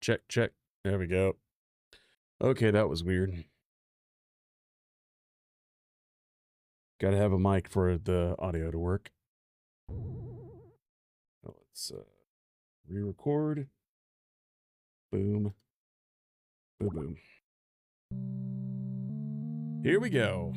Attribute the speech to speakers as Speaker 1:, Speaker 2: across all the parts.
Speaker 1: Check, check. There we go. Okay, that was weird. Gotta have a mic for the audio to work. Let's re-record. Boom. Boom, boom. Here we go.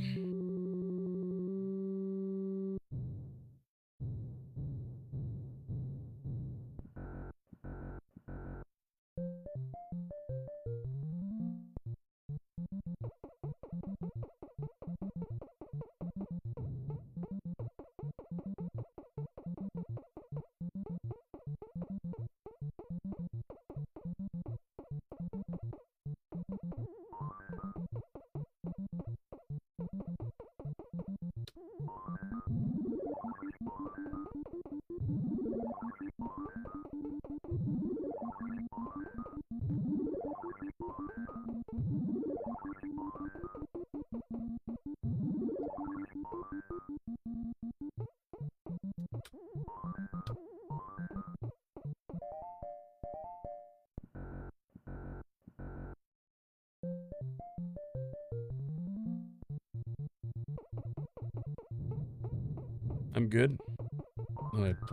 Speaker 1: I'm good.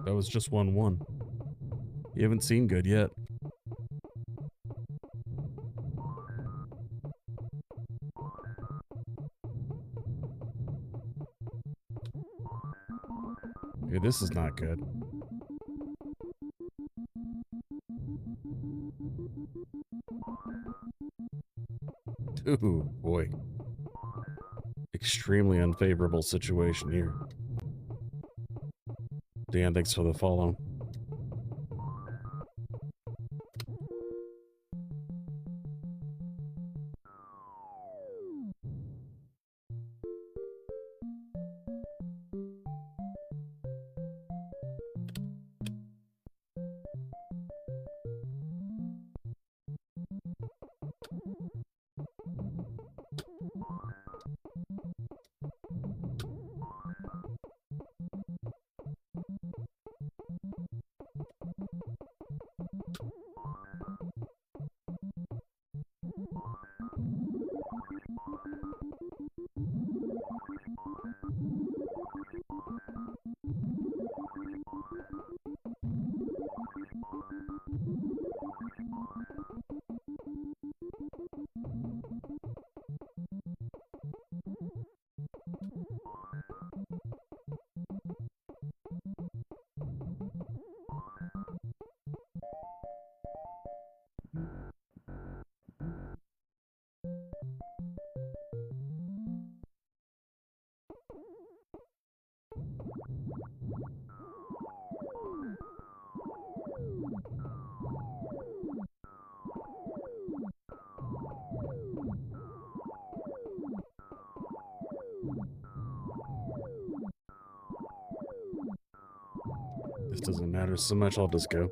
Speaker 1: That was just 1-1. You haven't seen good yet. Okay, this is not good. Ooh, boy. Extremely unfavorable situation here. Dan, thanks for the follow. This doesn't matter so much, I'll just go.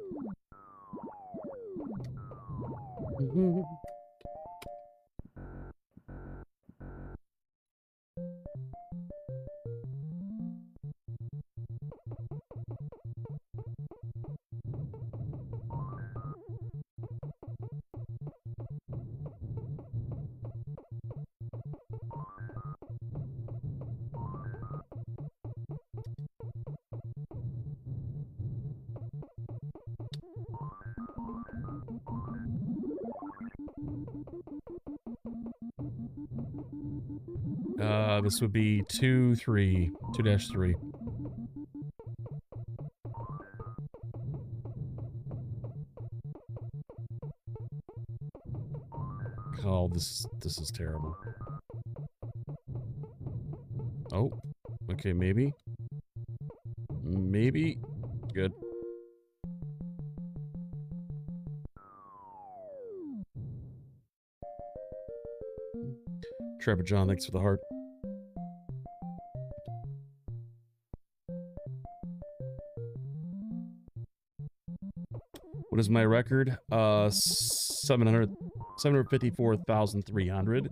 Speaker 1: This would be 2-3. 2-3. Oh, this is terrible. Oh, okay, maybe. Maybe. Good. Trevor John, thanks for the heart. What is my record? 754,300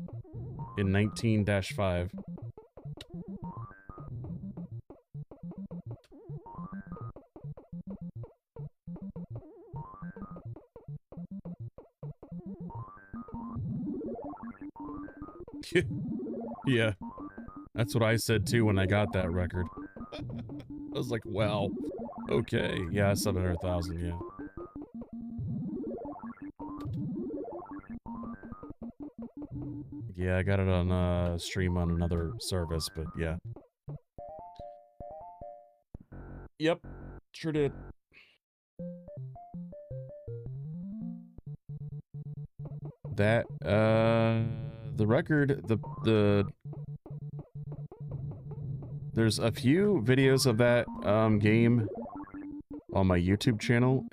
Speaker 1: in 19-5. Yeah, that's what I said too when I got that record. I was like, wow, okay, yeah, 700,000, yeah. Yeah, I got it on stream on another service, but yeah. Yep, sure did. That the record, there's a few videos of that game on my YouTube channel.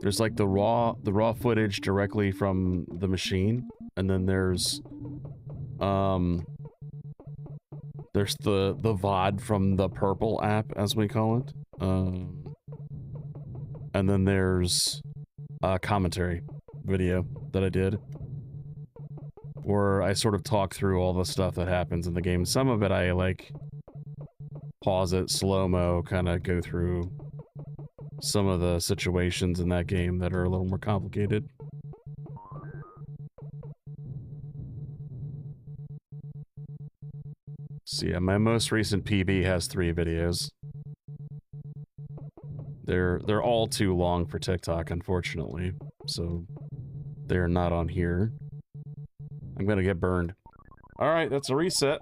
Speaker 1: There's like the raw footage directly from the machine, and then there's the VOD from the Purple app, as we call it. And then there's a commentary video that I did, where I sort of talk through all the stuff that happens in the game. Some of it I like pause it, slow-mo, kind of go through some of the situations in that game that are a little more complicated. So yeah, my most recent PB has 3 videos. They're all too long for TikTok, unfortunately, so they're not on here. I'm gonna get burned. Alright, that's a reset.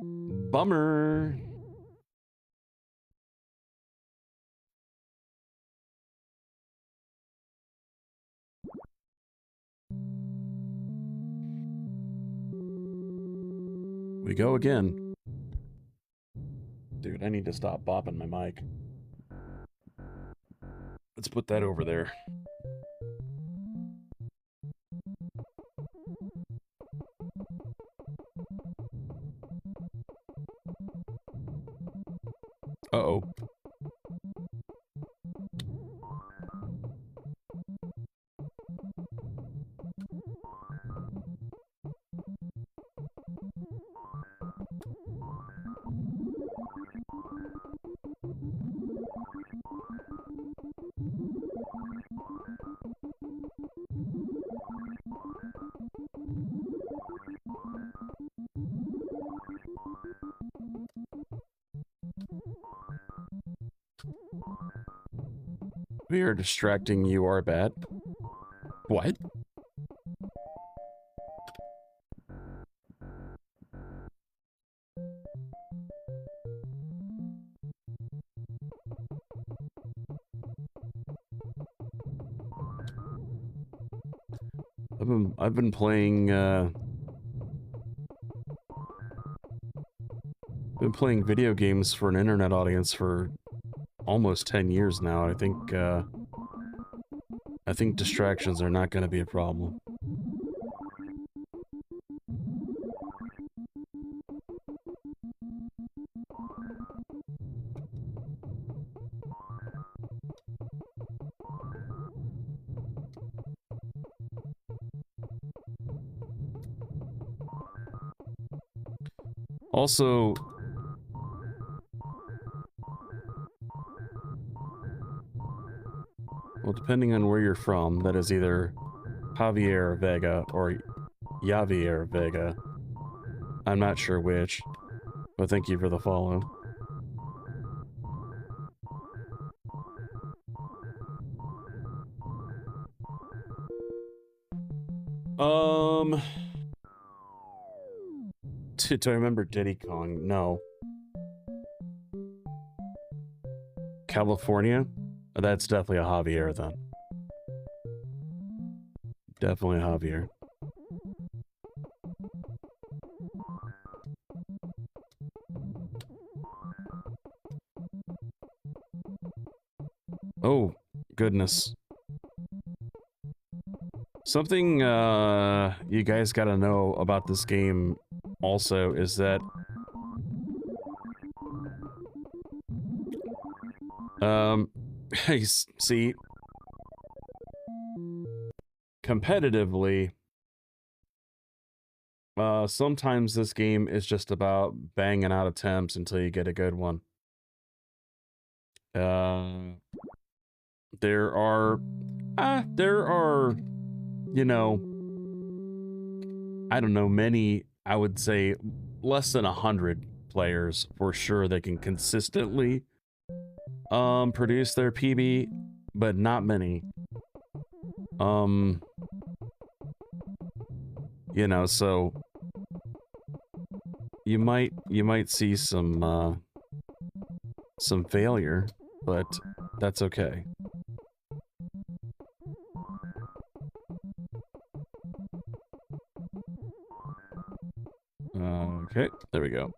Speaker 1: Bummer. We go again. Dude, I need to stop bopping my mic. Let's put that over there. Uh-oh. We are distracting you are bad. What? I've been playing video games for an internet audience for almost 10 years now. I think distractions are not going to be a problem. Also, well, depending on where you're from, that is either Javier Vega or Javier Vega. I'm not sure which, but thank you for the follow. Do I remember Diddy Kong? No. California? That's definitely a Javier, then. Definitely a Javier. Oh, goodness. Something, you guys gotta know about this game also is that see, competitively, sometimes this game is just about banging out attempts until you get a good one. There are, you know, I don't know, many, I would say less than 100 players for sure that can consistently produce their PB, but not many. You know, so you might see some failure, but that's okay. Okay, there we go.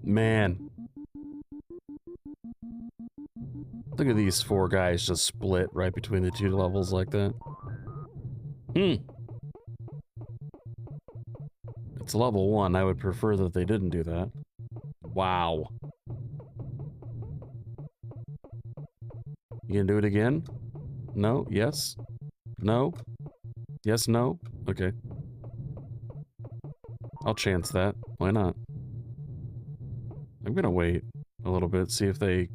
Speaker 1: Man. Look at these 4 guys just split right between the 2 levels like that. It's level 1. I would prefer that they didn't do that. Wow. You gonna do it again? No? Yes? No? Yes, no? Okay. I'll chance that. Why not? I'm gonna wait a little bit, see if they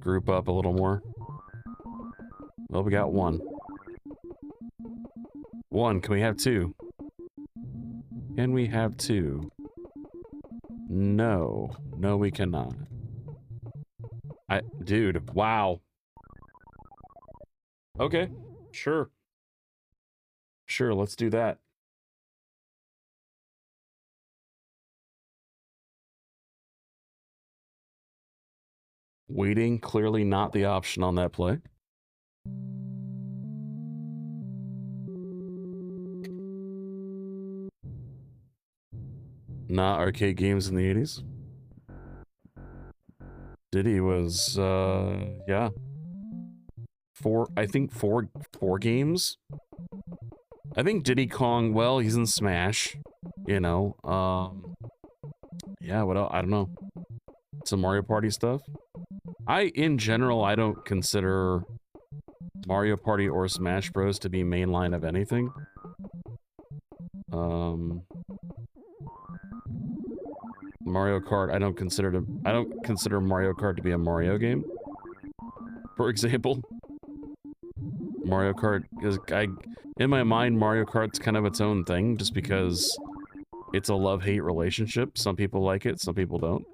Speaker 1: group up a little more. Well, we got 1. 1, can we have 2? Can we have 2? No. No, we cannot. Dude, wow. Okay, sure. Sure, let's do that. Waiting, clearly not the option on that play. Not arcade games in the 80s. Diddy was, yeah. I think four games? I think Diddy Kong, well, he's in Smash, you know, yeah, what else? I don't know. Some Mario Party stuff. In general, I don't consider Mario Party or Smash Bros. To be mainline of anything. Mario Kart, I don't consider Mario Kart to be a Mario game. For example. Mario Kart is, in my mind, Mario Kart's kind of its own thing, just because it's a love-hate relationship. Some people like it, some people don't.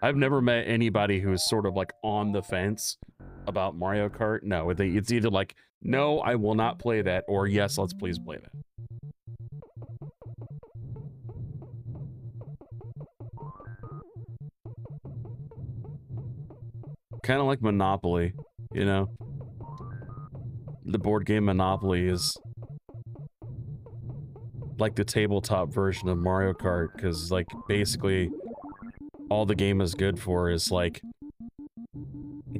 Speaker 1: I've never met anybody who's sort of like on the fence about Mario Kart. No, it's either like, no, I will not play that, or yes, let's please play that. Kind of like Monopoly, you know? The board game Monopoly is like the tabletop version of Mario Kart, because, like, basically all the game is good for is, like,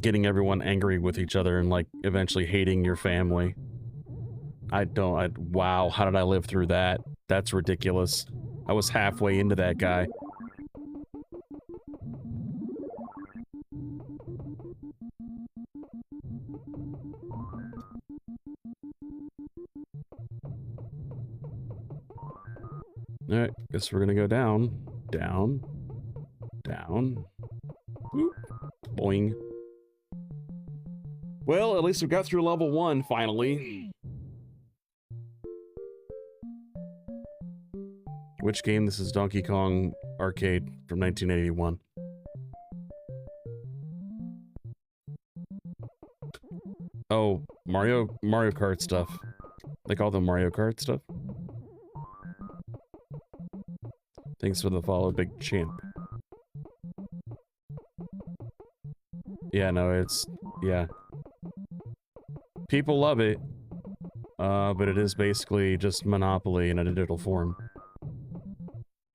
Speaker 1: getting everyone angry with each other and, like, eventually hating your family. Wow, how did I live through that? That's ridiculous. I was halfway into that guy. Alright, guess we're gonna go down. Down. Down. Boop. Boing. Well, at least we got through level 1, finally. Which game? This is Donkey Kong Arcade from 1981. Oh, Mario Kart stuff. They call them Mario Kart stuff. Thanks for the follow, Big Champ. Yeah, no, it's... Yeah. People love it. But it is basically just Monopoly in a digital form.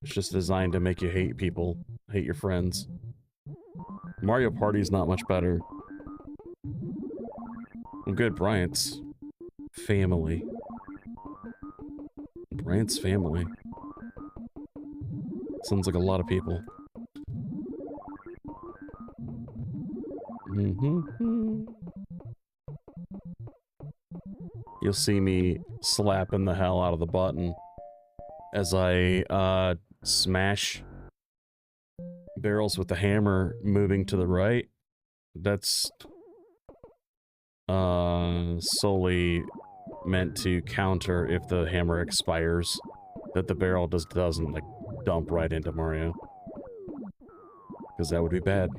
Speaker 1: It's just designed to make you hate people, hate your friends. Mario Party's not much better. Well, good, Bryant's family. Bryant's family. Sounds like a lot of people. You'll see me slapping the hell out of the button as I, smash barrels with the hammer moving to the right. That's, solely meant to counter if the hammer expires, that the barrel doesn't, like, dump right into Mario. Because that would be bad.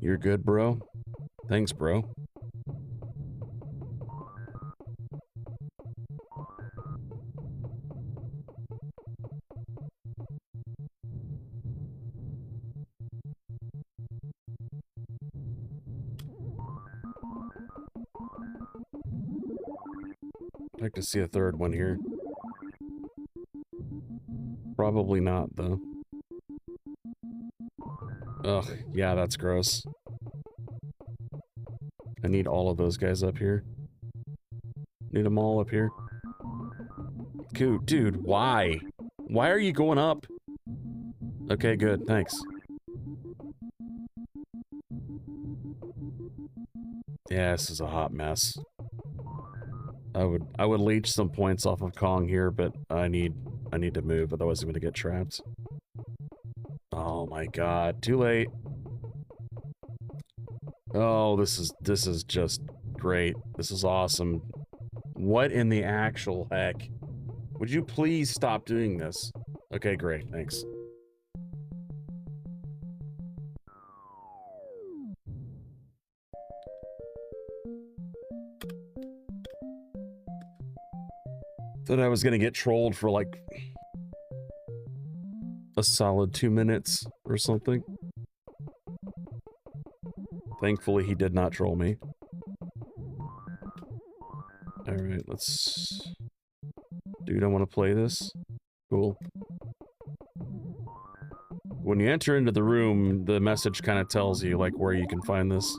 Speaker 1: You're good, bro? Thanks, bro. I'd like to see a third one here. Probably not, though. Ugh, yeah, that's gross. I need all of those guys up here. Need them all up here. Dude, why? Why are you going up? Okay, good, thanks. Yeah, this is a hot mess. I would leech some points off of Kong here, but I need to move, otherwise I'm gonna get trapped. Oh my god, too late. Oh, this is just great. This is awesome. What in the actual heck? Would you please stop doing this? Okay, great, thanks. Thought I was gonna get trolled for like a solid 2 minutes or something. Thankfully, he did not troll me. Alright, let's... Dude, I want to play this. Cool. When you enter into the room, the message kind of tells you, like, where you can find this.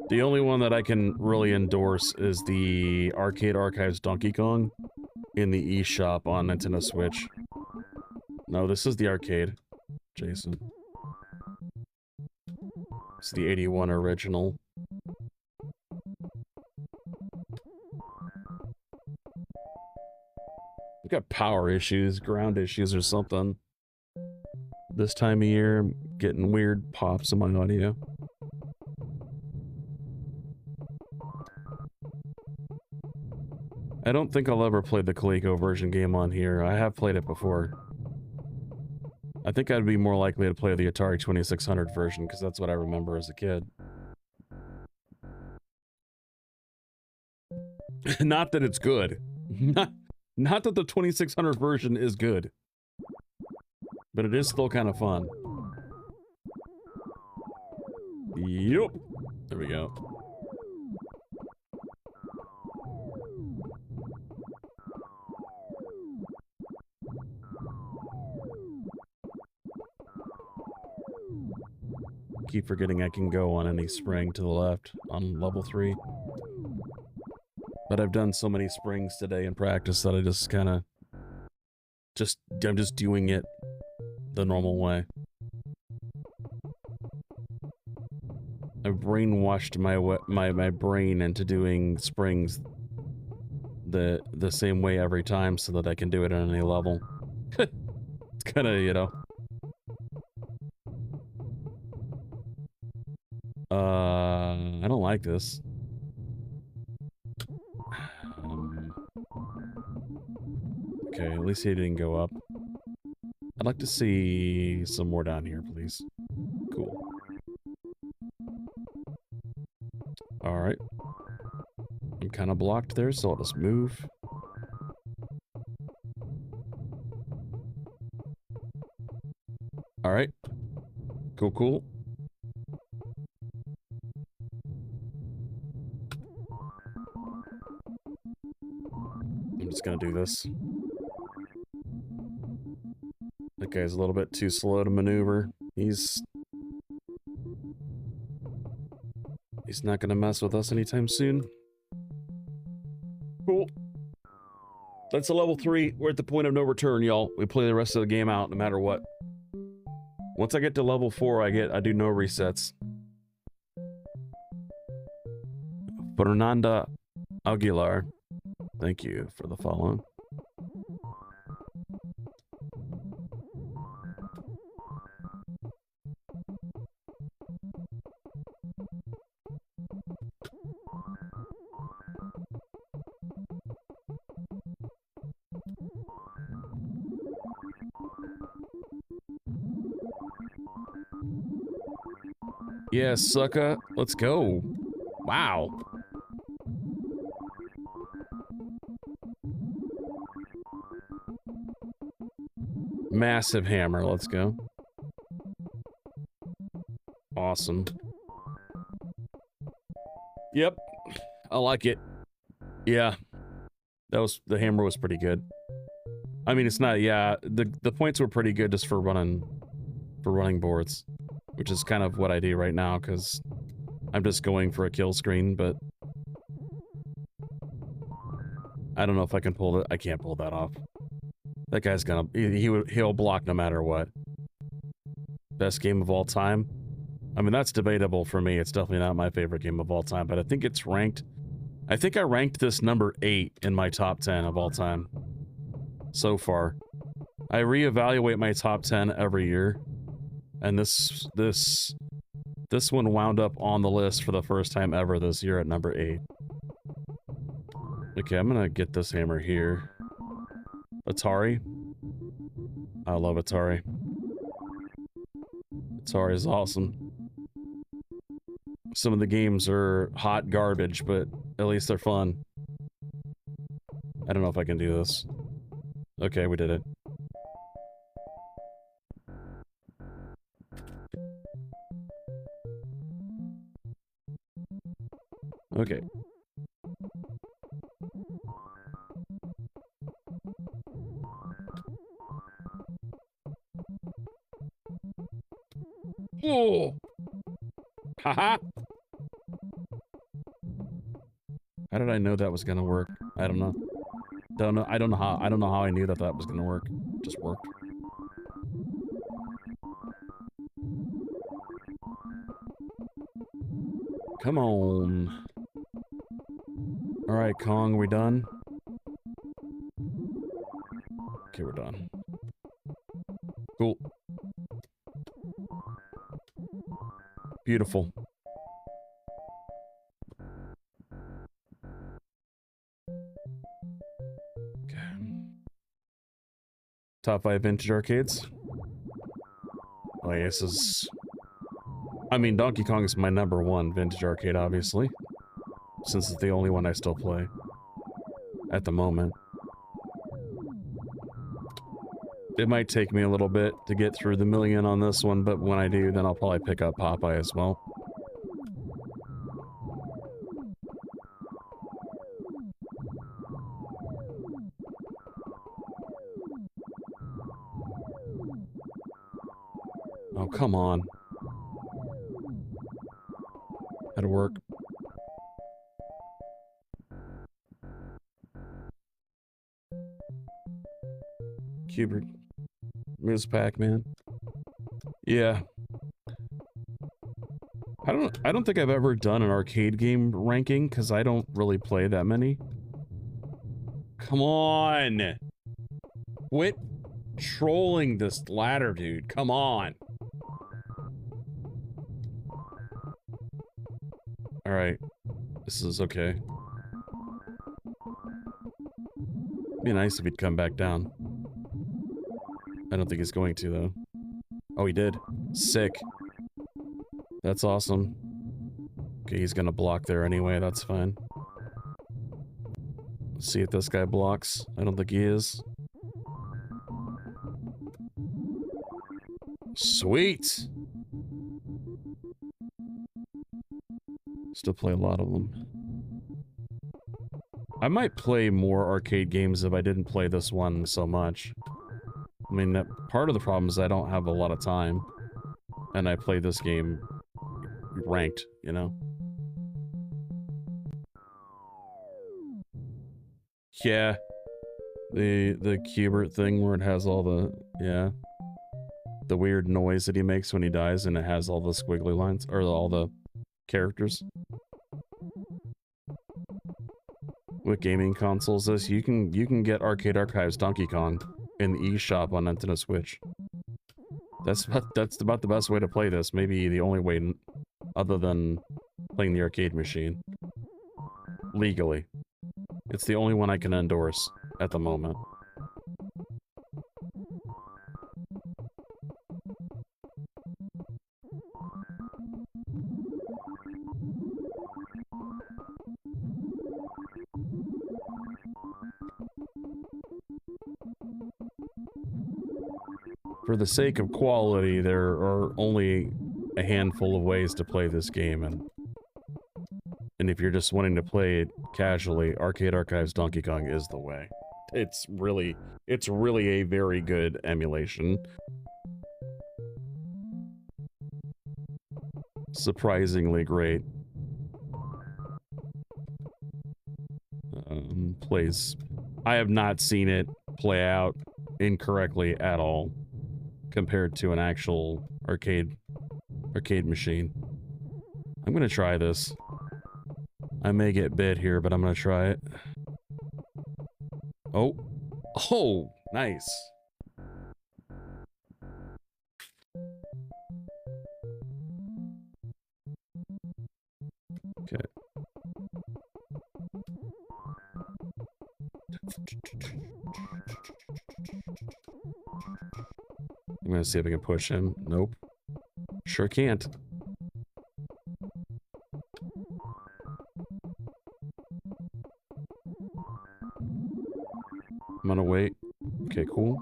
Speaker 1: The only one that I can really endorse is the Arcade Archives Donkey Kong in the eShop on Nintendo Switch. No, this is the arcade, Jason. It's the 81 original. We've got power issues, ground issues or something. This time of year, I'm getting weird pops in my audio. I don't think I'll ever play the Coleco version game on here. I have played it before. I think I'd be more likely to play the Atari 2600 version, because that's what I remember as a kid. Not that it's good. Not that the 2600 version is good. But it is still kind of fun. Yup. There we go. Keep forgetting I can go on any spring to the left on level 3. But I've done so many springs today in practice that I just kind of... I'm just doing it the normal way. I've brainwashed my brain into doing springs the same way every time so that I can do it on any level. It's kind of, you know... I don't like this. Okay, at least he didn't go up. I'd like to see some more down here, please. Cool. Alright. I'm kind of blocked there, so I'll just move. Alright. Cool, cool. I'm just gonna do this. That guy's a little bit too slow to maneuver. He's not gonna mess with us anytime soon. Cool. That's a level 3. We're at the point of no return, y'all. We play the rest of the game out no matter what. Once I get to level 4, I do no resets. Fernanda Aguilar, thank you for the follow. Yeah, sucker. Let's go. Wow. Massive hammer. Let's go. Awesome. Yep. I like it. Yeah. The hammer was pretty good. I mean, it's not, yeah, the points were pretty good just for running boards, which is kind of what I do right now, because I'm just going for a kill screen, but I don't know if I can pull it. I can't pull that off. That guy's gonna, he'll block no matter what. Best game of all time? I mean, that's debatable for me. It's definitely not my favorite game of all time, but I think it's ranked, I think I ranked this number 8 in my top 10 of all time. So far. I reevaluate my top 10 every year, and this one wound up on the list for the first time ever this year at number 8. Okay, I'm gonna get this hammer here. Atari. I love Atari. Atari is awesome. Some of the games are hot garbage, but at least they're fun. I don't know if I can do this. Okay, we did it. Okay. Oh! Haha! How did I know that was gonna work? I don't know. I don't know how I knew that was gonna work. It just worked. Come on. Alright, Kong, we done? Okay, we're done. Cool. Beautiful. Top 5 vintage arcades. Oh, yeah, this is... I mean, Donkey Kong is my number 1 vintage arcade, obviously. Since it's the only one I still play. At the moment. It might take me a little bit to get through the million on this one, but when I do, then I'll probably pick up Popeye as well. Oh, come on. That'll work. Cubert. Ms. Pac-Man. Yeah. I don't think I've ever done an arcade game ranking, because I don't really play that many. Come on! Quit trolling this ladder, dude. Come on. Alright. This is okay. Be nice if he'd come back down. I don't think he's going to, though. Oh, he did. Sick. That's awesome. Okay, he's gonna block there anyway, that's fine. Let's see if this guy blocks. I don't think he is. Sweet! Still play a lot of them. I might play more arcade games if I didn't play this one so much. I mean, that part of the problem is I don't have a lot of time. And I play this game ranked, you know? Yeah. The Cubert thing where it has all the... Yeah. The weird noise that he makes when he dies and it has all the squiggly lines. Or all the characters. With gaming consoles, you can get Arcade Archives Donkey Kong in the eShop on Nintendo Switch. That's about the best way to play this. Maybe the only way other than playing the arcade machine. Legally. It's the only one I can endorse at the moment. For the sake of quality, there are only a handful of ways to play this game, and if you're just wanting to play it casually, Arcade Archives Donkey Kong is the way. It's really a very good emulation. Surprisingly great. Plays. I have not seen it play out incorrectly at all compared to an actual arcade machine. I'm gonna try this. I may get bit here, but I'm gonna try it. Oh. Oh, nice. Okay. I'm gonna see if I can push him. Nope. Sure can't. I'm gonna wait. Okay, cool.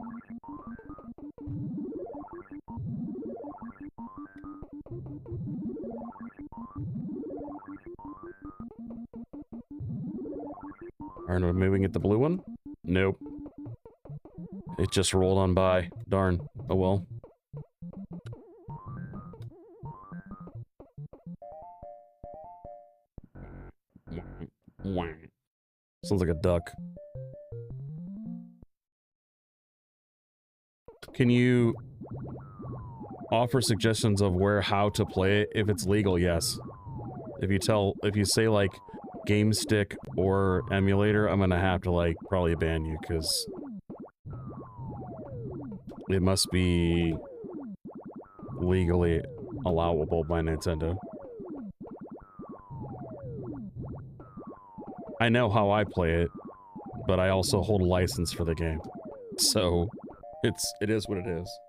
Speaker 1: Aren't we moving at the blue one? Nope. It just rolled on by. Darn. Oh well. Sounds like a duck. Can you offer suggestions of how to play it? If it's legal, yes. If you say like game stick or emulator, I'm gonna have to like probably ban you because it must be legally allowable by Nintendo. I know how I play it, but I also hold a license for the game. So, it is what it is.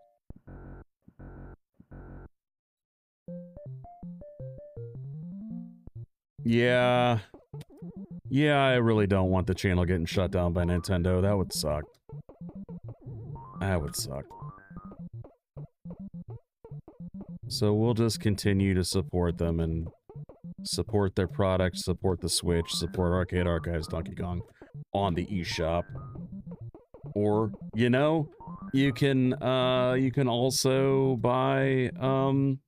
Speaker 1: Yeah. Yeah, I really don't want the channel getting shut down by Nintendo. That would suck. That would suck. So we'll just continue to support them and support their product, support the Switch, support Arcade Archives Donkey Kong on the eShop. Or, you know, you can also buy, you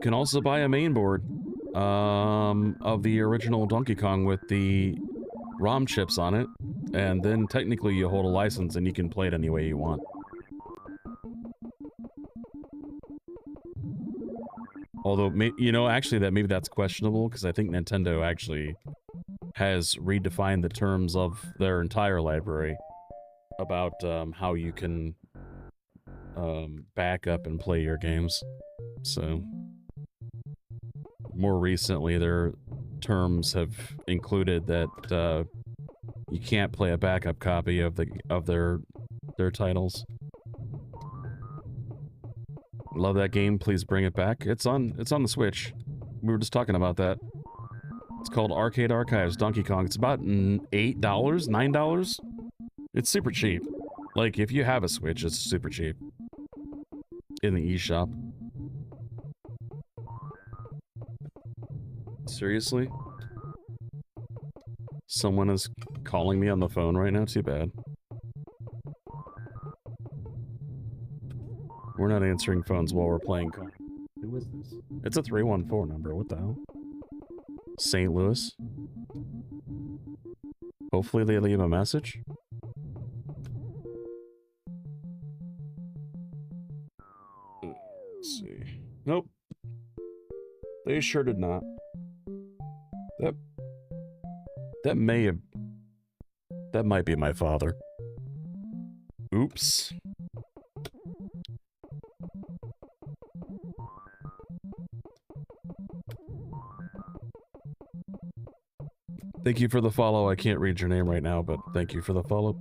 Speaker 1: can also buy a main board, of the original Donkey Kong with the ROM chips on it, and then technically you hold a license and you can play it any way you want. Although, you know, actually maybe that's questionable, because I think Nintendo actually has redefined the terms of their entire library about how you can back up and play your games. So, more recently, their terms have included that You can't play a backup copy of their titles. Love that game. Please bring it back. It's on the Switch. We were just talking about that. It's called Arcade Archives Donkey Kong. It's about $8, $9. It's super cheap. Like, if you have a Switch, it's super cheap. In the eShop. Seriously? Someone is calling me on the phone right now? Too bad. We're not answering phones while we're playing. Who is this? It's a 314 number. What the hell? St. Louis? Hopefully they leave a message. Let's see. Nope. They sure did not. That might be my father. Oops. Thank you for the follow. I can't read your name right now, but thank you for the follow.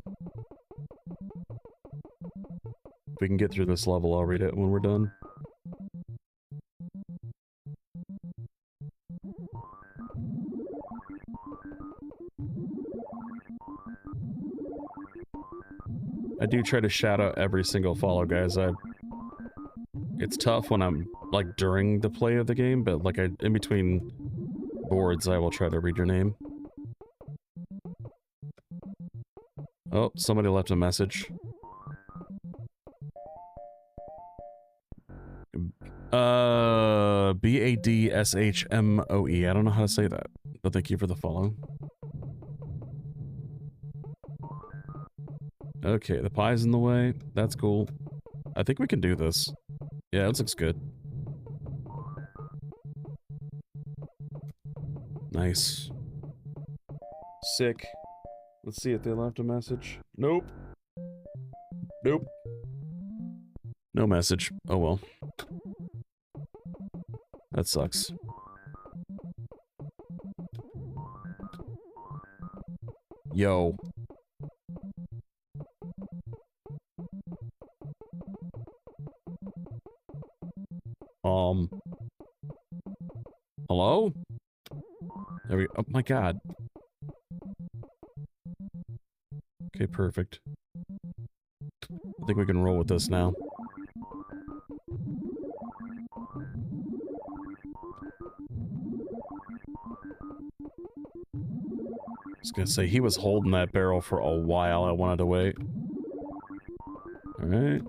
Speaker 1: If we can get through this level, I'll read it when we're done. I do try to shout out every single follow, guys. It's tough when I'm, like, during the play of the game, but, like, in between boards, I will try to read your name. Oh, somebody left a message. BADSHMOE. I don't know how to say that, but thank you for the follow. Okay, the pie's in the way. That's cool. I think we can do this. Yeah, this looks good. Nice. Sick. Let's see if they left a message. Nope. Nope. No message. Oh well. That sucks. Yo. Hello? There we go. Oh my god. Okay, perfect. I think we can roll with this now. I was gonna say, he was holding that barrel for a while. I wanted to wait. Alright.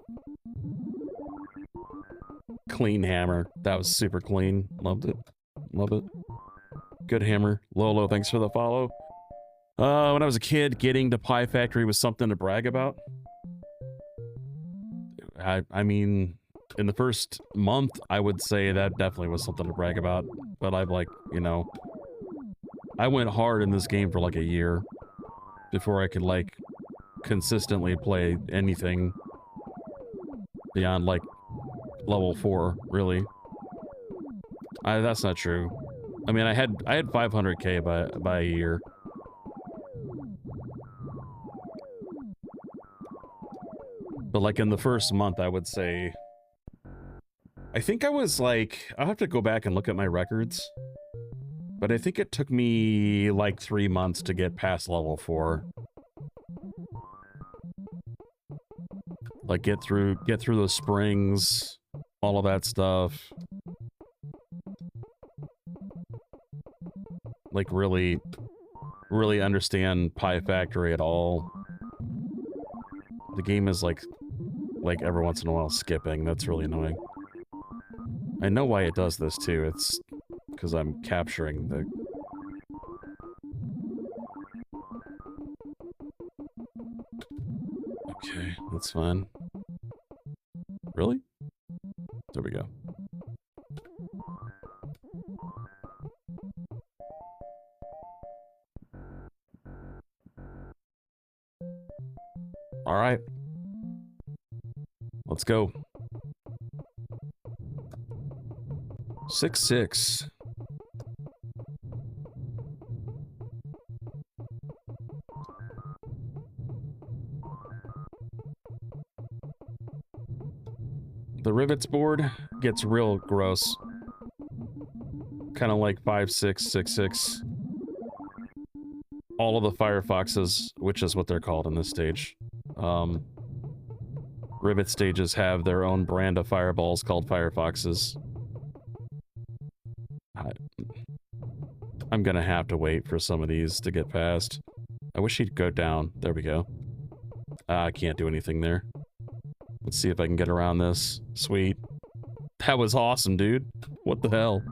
Speaker 1: Clean hammer. That was super clean. Loved it. Love it. Good hammer. Lolo, thanks for the follow. When I was a kid, getting to Pie Factory was something to brag about. I mean, in the first month, I would say that definitely was something to brag about. But I've, like, you know... I went hard in this game for like a year before I could, like, consistently play anything beyond, like, level 4, really. That's not true. I mean, I had 500k by a year. But, like, in the first month, I would say... I think I was, like... I'll have to go back and look at my records. But I think it took me, like, 3 months to get past level 4. Like, get through the springs, all of that stuff. Like, really understand Pie Factory at all. The game is, like every once in a while skipping. That's really annoying. I know why it does this, too. It's... because I'm capturing the... Okay, that's fine. Really? There we go. Alright. Let's go. 6-6. The rivets board gets real gross. Kind of like 5666. All of the Firefoxes, which is what they're called in this stage. Rivet stages have their own brand of fireballs called Firefoxes. I'm gonna have to wait for some of these to get past. I wish he'd go down. There we go. I can't do anything there. Let's see if I can get around this. Sweet. That was awesome, dude. What the hell?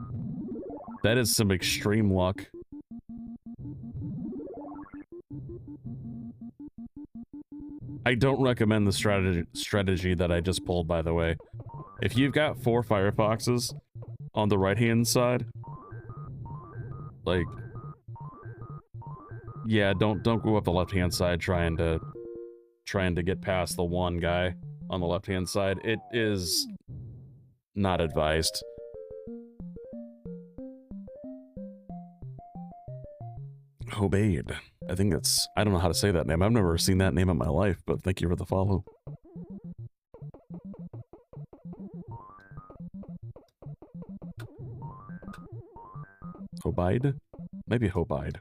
Speaker 1: That is some extreme luck. I don't recommend the strategy that I just pulled, by the way. If you've got 4 Firefoxes on the right-hand side, like, yeah, don't go up the left-hand side trying to get past the one guy on the left-hand side. It is not advised. Obeyed. I think that's... I don't know how to say that name. I've never seen that name in my life, but thank you for the follow. Hobide? Maybe Hobide.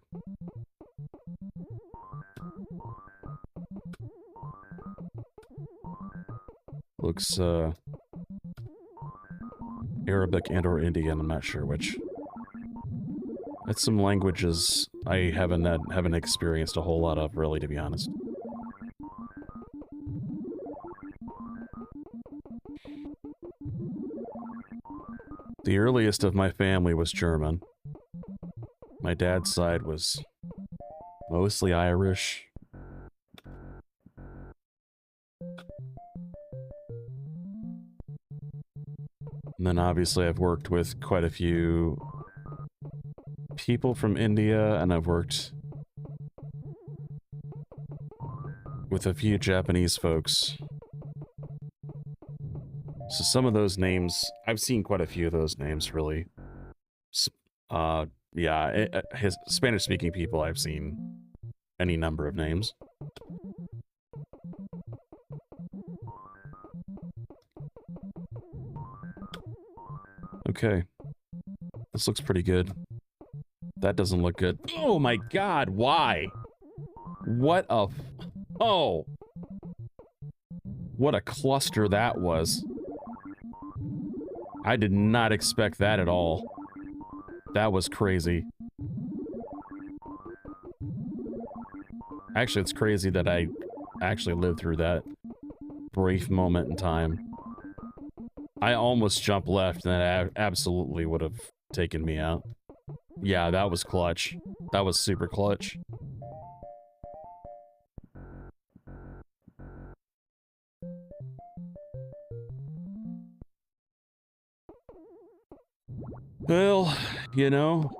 Speaker 1: Looks, Arabic and or Indian, I'm not sure which. That's some languages I haven't experienced a whole lot of, really, to be honest. The earliest of my family was German. My dad's side was mostly Irish. And then obviously I've worked with quite a few people from India, and I've worked with a few Japanese folks. So some of those names, I've seen quite a few of those names, really. Yeah, his Spanish-speaking people, I've seen any number of names. Okay. This looks pretty good. That doesn't look good. Oh my god, why? What a... Oh! What a cluster that was. I did not expect that at all. That was crazy. Actually, it's crazy that I actually lived through that brief moment in time. I almost jumped left, and that absolutely would have taken me out. Yeah, that was clutch. That was super clutch. Well, you know,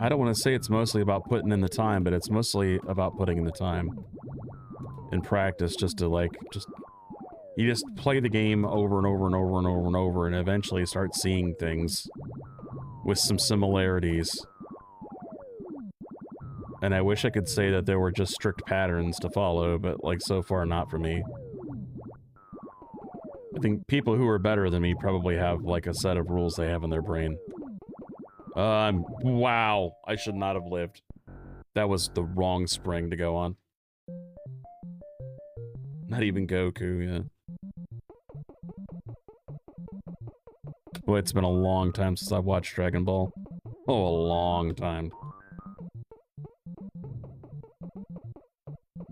Speaker 1: I don't want to say it's mostly about putting in the time, but it's mostly about putting in the time in practice, just to, like, you just play the game over and over and over and over and over, and eventually start seeing things with some similarities. And I wish I could say that there were just strict patterns to follow, but, like, so far not for me. I think people who are better than me probably have, like, a set of rules they have in their brain. Wow, I should not have lived. That was the wrong spring to go on. Not even Goku, yeah. Boy, it's been a long time since I've watched Dragon Ball. Oh, a long time.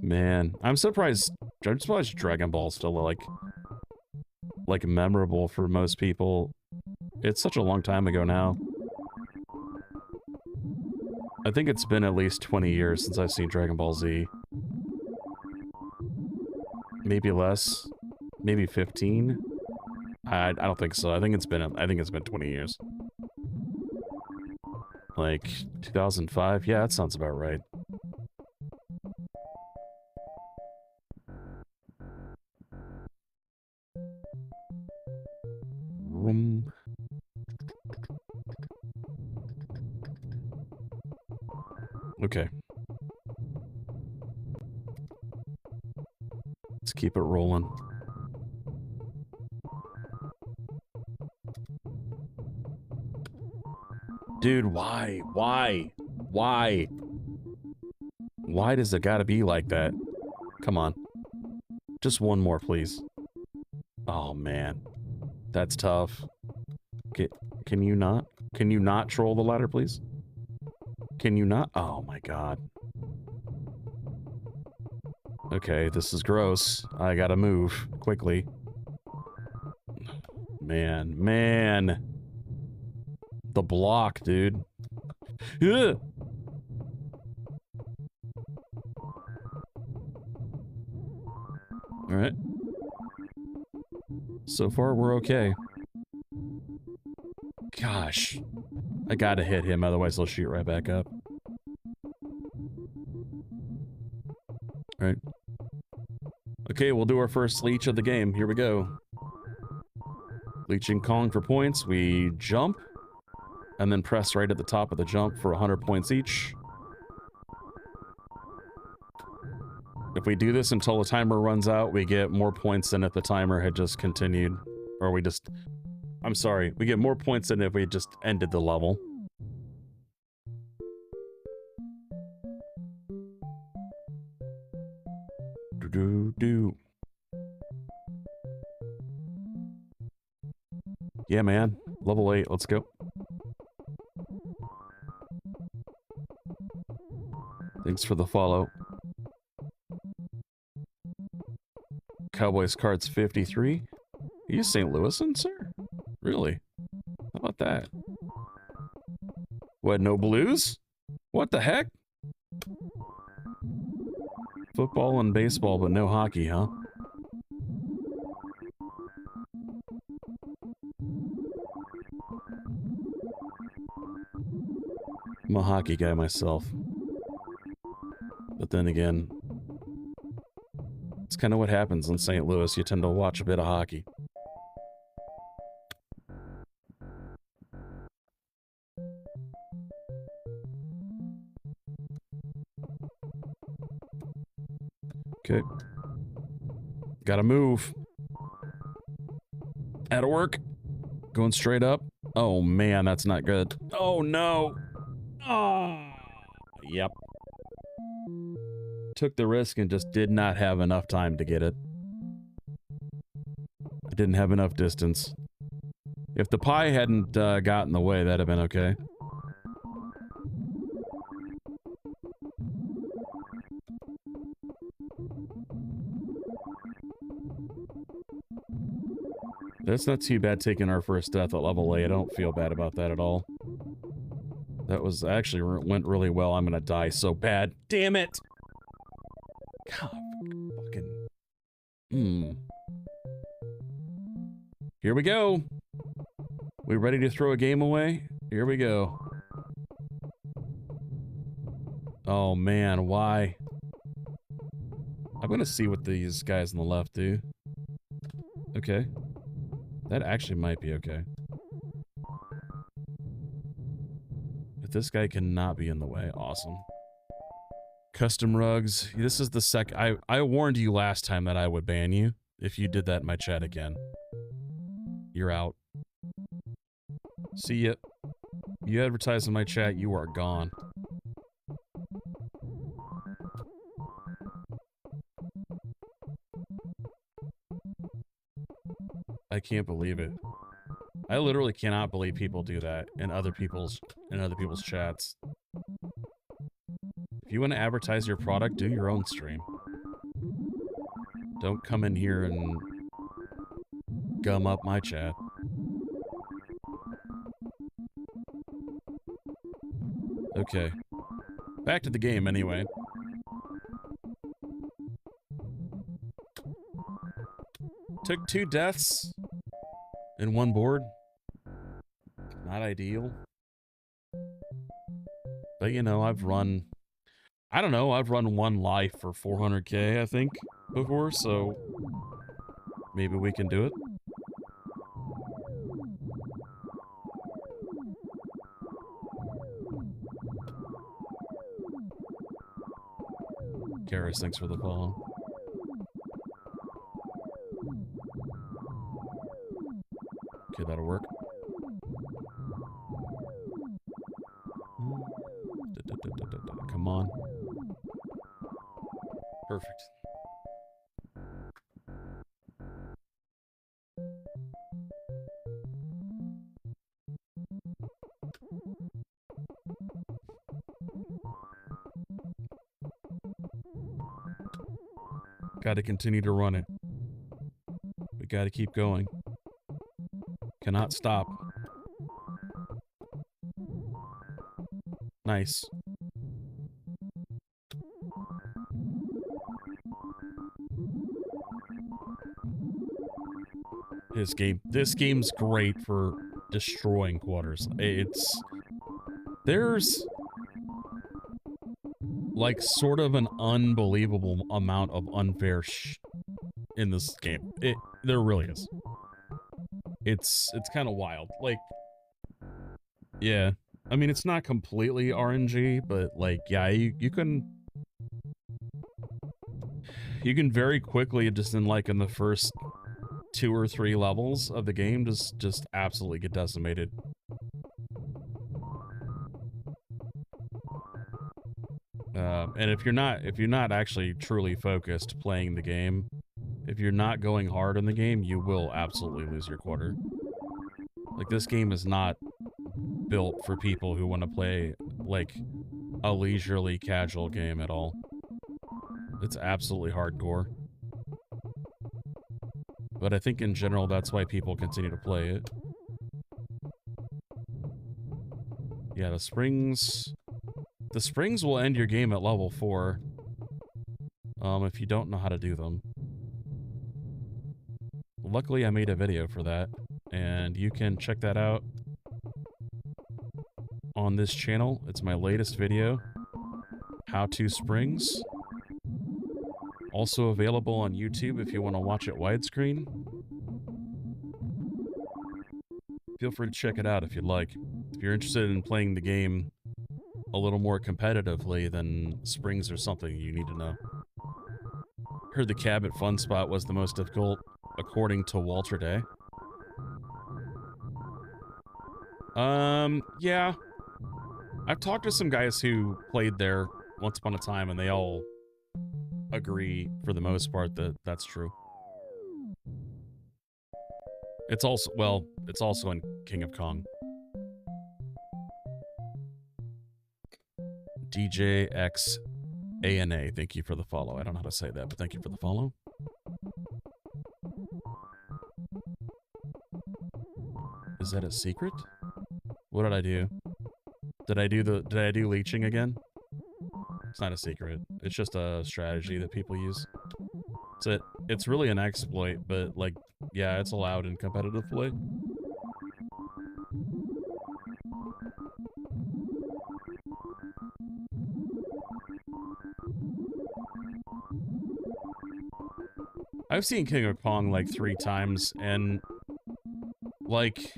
Speaker 1: Man, I'm surprised Dragon Ball's still, like memorable for most people. It's such a long time ago now. I think it's been at least 20 years since I've seen Dragon Ball Z. Maybe less. Maybe 15? I don't think so. I think it's been 20 years. Like 2005? Yeah, that sounds about right. Okay. Let's keep it rolling. Dude, why? Why? Why? Why does it gotta be like that? Come on. Just one more, please. Oh, man. That's tough. Can you not? Can you not troll the ladder, please? Can you not? Oh, my God. Okay, this is gross. I gotta move quickly. Man. The block, dude. Ugh! Alright. So far, we're okay. Gosh. I gotta hit him, otherwise he'll shoot right back up. Alright. Okay, we'll do our first leech of the game. Here we go. Leeching Kong for points. We jump. And then press right at the top of the jump for 100 points each. If we do this until the timer runs out, we get more points than if the timer had just continued. Or we just... I'm sorry, we get more points than if we just ended the level. Do-do-do. Yeah, man. Level 8, let's go. Thanks for the follow. Cowboys cards 53. Are you St. Louisan, sir? Really? How about that? What, no blues? What the heck? Football and baseball, but no hockey, huh? I'm a hockey guy myself. But then again, it's kind of what happens in St. Louis. You tend to watch a bit of hockey. Okay. Gotta move. Out of work. Going straight up. Oh man, that's not good. Oh no. Oh. Yep. Took the risk and just did not have enough time to get it. I didn't have enough distance. If the pie hadn't gotten in the way, that'd have been okay. That's not too bad taking our first death at level 8. I don't feel bad about that at all. That was actually went really well. I'm gonna die so bad. Damn it! God, fucking... Here we go! We ready to throw a game away? Here we go. Oh man, why? I'm gonna see what these guys on the left do. Okay. That actually might be okay. If this guy cannot be in the way, awesome. Custom rugs. This is the I warned you last time that I would ban you if you did that in my chat again. You're out. See ya. You advertise in my chat, you are gone. I can't believe it. I literally cannot believe people do that in other people's chats. If you want to advertise your product, do your own stream. Don't come in here and gum up my chat. Okay. Back to the game anyway. Took 2 deaths in 1 board. Not ideal. But you know, I've run... I don't know, I've run 1 life for 400k, I think, before, so... maybe we can do it. Karis, thanks for the follow. Okay, that'll work. Come on. Perfect. Gotta continue to run it. We gotta keep going. Cannot stop. Nice. This game's great for destroying quarters. There's like sort of an unbelievable amount of unfair in this game. There really is. It's kind of wild. Like, yeah. I mean, it's not completely RNG, but like, yeah, you can very quickly just in the first 2 or 3 levels of the game just absolutely get decimated. And if you're not actually truly focused playing the game, if you're not going hard in the game, you will absolutely lose your quarter. Like, this game is not built for people who want to play like a leisurely casual game at all. It's absolutely hardcore. But I think in general that's why people continue to play it. Yeah, the springs will end your game at level 4. If you don't know how to do them. Luckily I made a video for that, and you can check that out on this channel. It's my latest video, How to Springs. Also available on YouTube if you want to watch it widescreen. Feel free to check it out if you'd like. If you're interested in playing the game a little more competitively, then springs are something you need to know. Heard the Cabot Fun Spot was the most difficult, according to Walter Day. Yeah. I've talked to some guys who played there once upon a time, and they all agree, for the most part, that that's true. It's also, well, it's also in King of Kong. DJXANA, thank you for the follow. I don't know how to say that, but thank you for the follow. Is that a secret? What did I do? Did I do leeching again? It's not a secret. It's just a strategy that people use. It's really an exploit, but like, yeah, it's allowed in competitive play. I've seen King of Kong like 3 times, and like,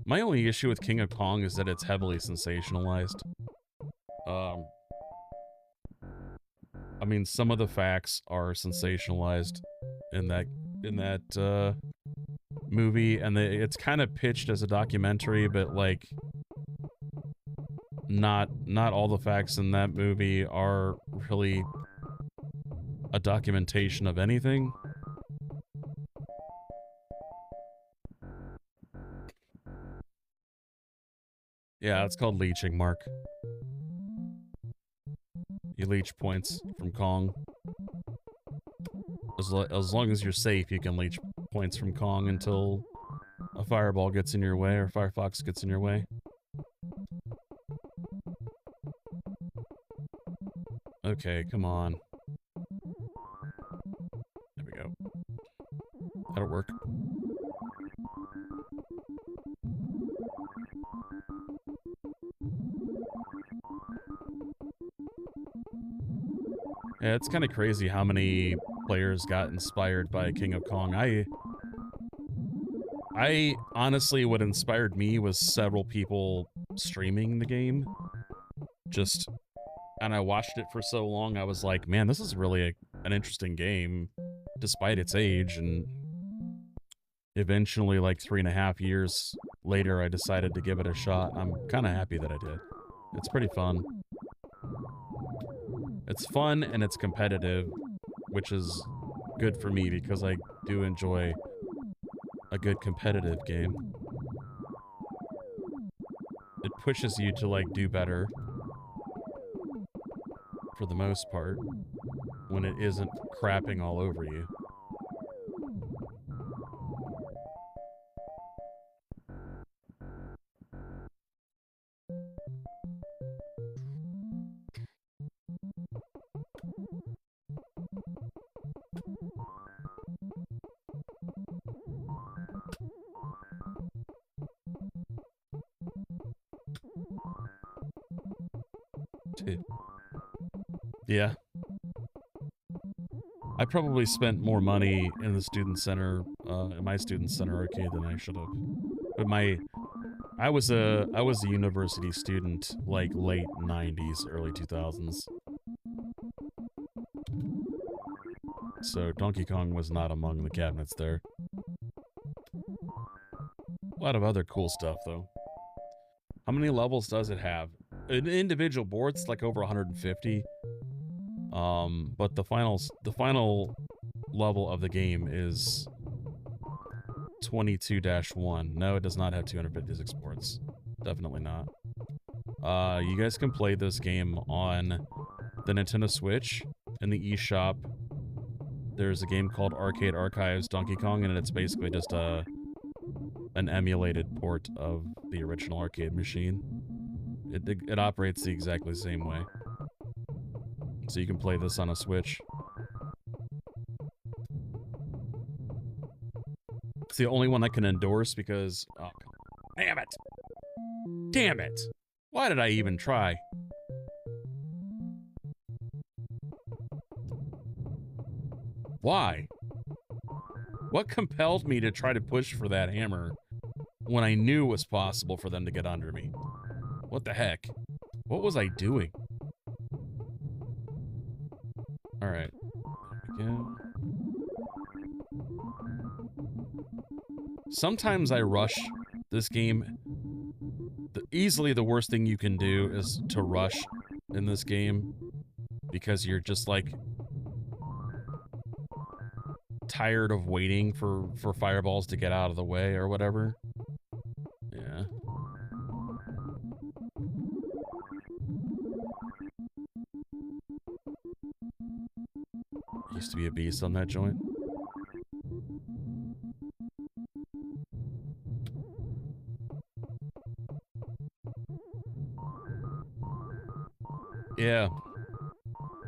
Speaker 1: my only issue with King of Kong is that it's heavily sensationalized. I mean, some of the facts are sensationalized in that movie, and it's kind of pitched as a documentary, but like, not all the facts in that movie are really a documentation of anything. Yeah, it's called leeching, Mark. You leech points from Kong. As long as you're safe, you can leech points from Kong until a fireball gets in your way or Firefox gets in your way. Okay, come on. There we go. That'll work. Yeah, it's kind of crazy how many players got inspired by King of Kong. I honestly, what inspired me was several people streaming the game. And I watched it for so long, I was like, man, this is really an interesting game, despite its age. And eventually, like 3.5 years later, I decided to give it a shot. I'm kind of happy that I did. It's pretty fun. It's fun and it's competitive, which is good for me because I do enjoy a good competitive game. It pushes you to like do better for the most part when it isn't crapping all over you. Yeah. I probably spent more money in the student center, in my student center arcade than I should have. But I was a university student, like late 90s, early 2000s. So Donkey Kong was not among the cabinets there. A lot of other cool stuff though. How many levels does it have? An individual board's like over 150. But the final level of the game is 22-1. No, it does not have 256 boards. Definitely not. You guys can play this game on the Nintendo Switch in the eShop. There's a game called Arcade Archives Donkey Kong, and it's basically just an emulated port of the original arcade machine. It operates the exactly same way. So you can play this on a Switch. It's the only one I can endorse because... Oh, damn it! Damn it! Why did I even try? Why? What compelled me to try to push for that hammer when I knew it was possible for them to get under me? What the heck? What was I doing? Alright. There we go. Sometimes I rush this game. Easily the worst thing you can do is to rush in this game because you're just like tired of waiting for fireballs to get out of the way or whatever. Yeah. Used to be a beast on that joint. Yeah.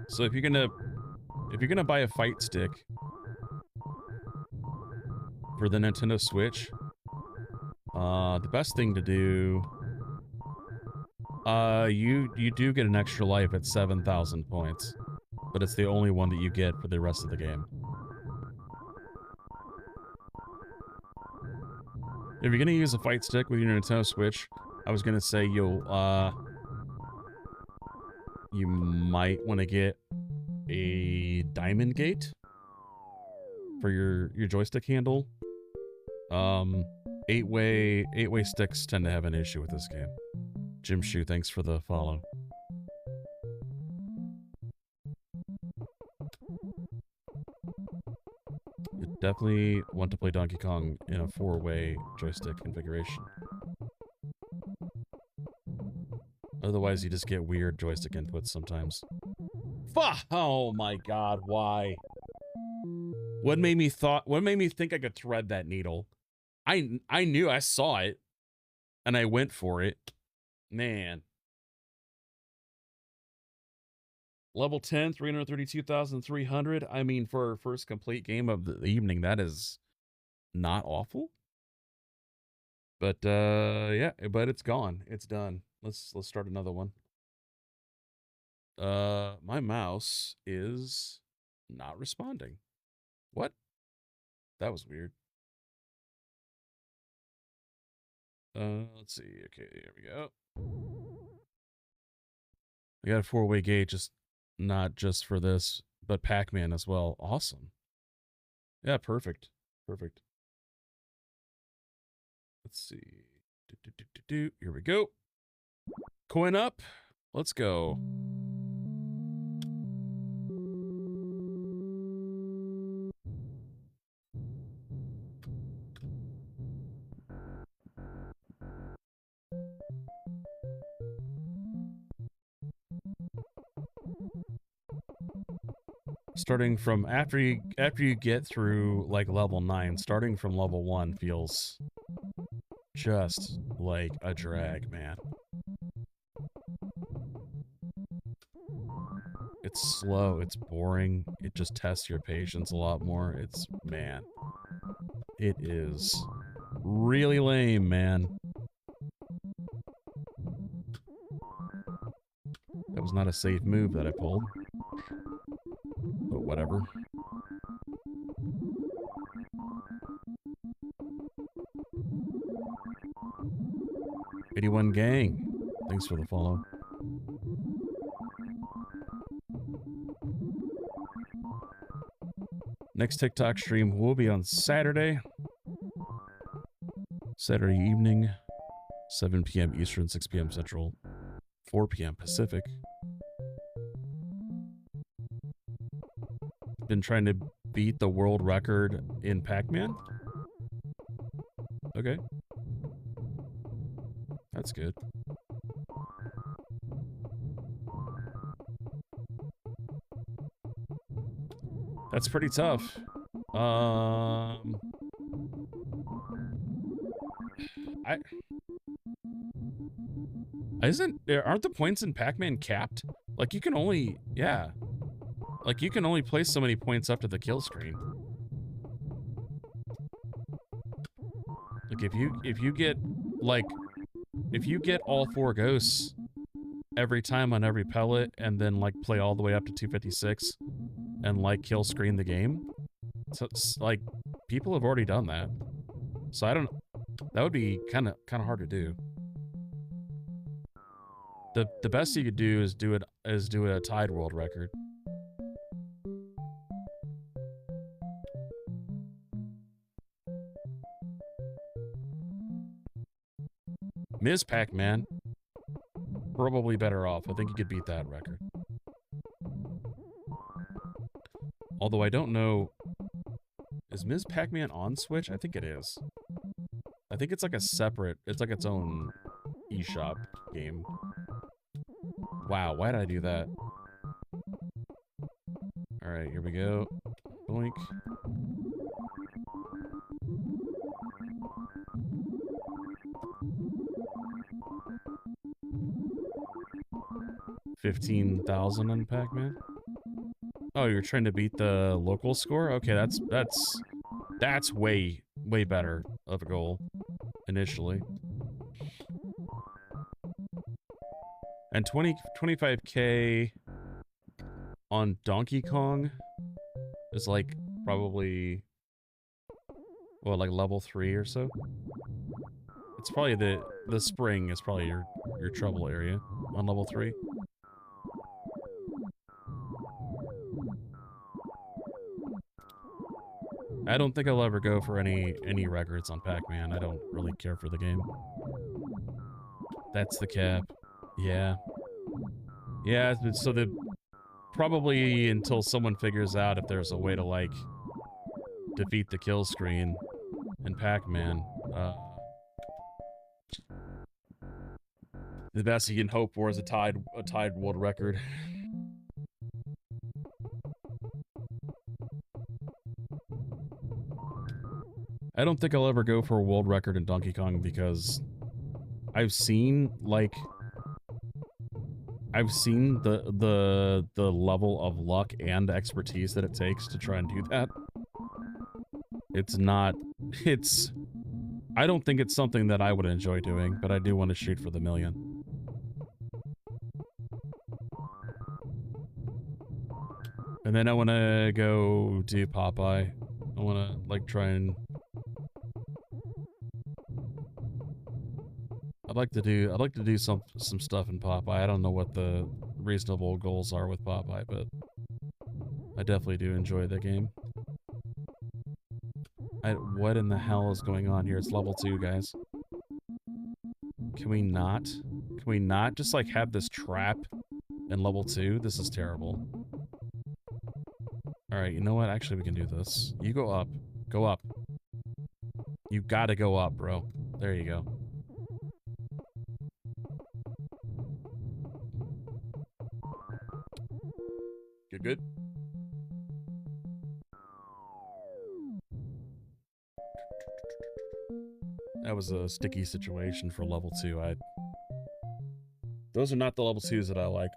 Speaker 1: So if you're gonna buy a fight stick for the Nintendo Switch, the best thing to do, you do get an extra life at 7,000 points, but it's the only one that you get for the rest of the game. If you're gonna use a fight stick with your Nintendo Switch, I was gonna say you might want to get a diamond gate for your joystick handle. 8-way sticks tend to have an issue with this game. Jim Shoe, thanks for the follow. You definitely want to play Donkey Kong in a 4-way joystick configuration. Otherwise, you just get weird joystick inputs sometimes. Oh my god, why? What made me think I could thread that needle? I knew, I saw it, and I went for it. Man. Level 10, 332,300. I mean, for our first complete game of the evening, that is not awful. But yeah, but it's gone. It's done. Let's start another one. My mouse is not responding. What? That was weird. Let's see. Okay, here we go. I got a 4-way gate, just not just for this, but Pac-Man as well. Awesome. Yeah, perfect. Perfect. Let's see. Here we go. Coin up. Let's go. Starting from after you get through like level 9, starting from level 1 feels just like a drag, man. It's slow, it's boring, it just tests your patience a lot more. It's, man, it is really lame, man. That was not a safe move that I pulled. But whatever. '81 gang. Thanks for the follow. Next TikTok stream will be on Saturday. Saturday evening, 7 p.m. Eastern, 6 p.m. Central, 4 p.m. Pacific. Been trying to beat the world record in Pac-Man? Okay. That's good. That's pretty tough. Aren't the points in Pac-Man capped? Like you can only, yeah. Like you can only place so many points up to the kill screen. Like if you get like if you get all 4 ghosts every time on every pellet and then like play all the way up to 256 and like kill screen the game, so it's like people have already done that. So I don't, that would be kind of hard to do. The best you could do is do a tied world record. Ms. Pac-Man, probably better off. I think you could beat that record. Although I don't know, is Ms. Pac-Man on Switch? I think it is. I think it's like a separate, it's like its own eShop game. Wow, why did I do that? Alright, here we go. Boink. $15,000 on Pac-Man? Oh, you're trying to beat the local score? Okay, that's way better of a goal initially. And 25K on Donkey Kong is like probably, well, like level 3 or so. It's probably the spring is probably your trouble area on level 3. I don't think I'll ever go for any records on Pac-Man. I don't really care for the game. That's the cap. Yeah. Yeah, so probably until someone figures out if there's a way to, like, defeat the kill screen in Pac-Man, the best you can hope for is a tied world record. I don't think I'll ever go for a world record in Donkey Kong because I've seen, like, the level of luck and expertise that it takes to try and do that. I don't think it's something that I would enjoy doing, but I do want to shoot for the million. And then I want to go do Popeye. I want to, like, try and... I'd like to do some stuff in Popeye. I don't know what the reasonable goals are with Popeye, but I definitely do enjoy the game. What in the hell is going on here? It's level 2, guys. Can we not just, like, have this trap in level 2? This is terrible. Alright, you know what? Actually, we can do this. You go up. Go up. You gotta go up, bro. There you go. Good? That was a sticky situation for level 2. Those are not the level 2s that I like.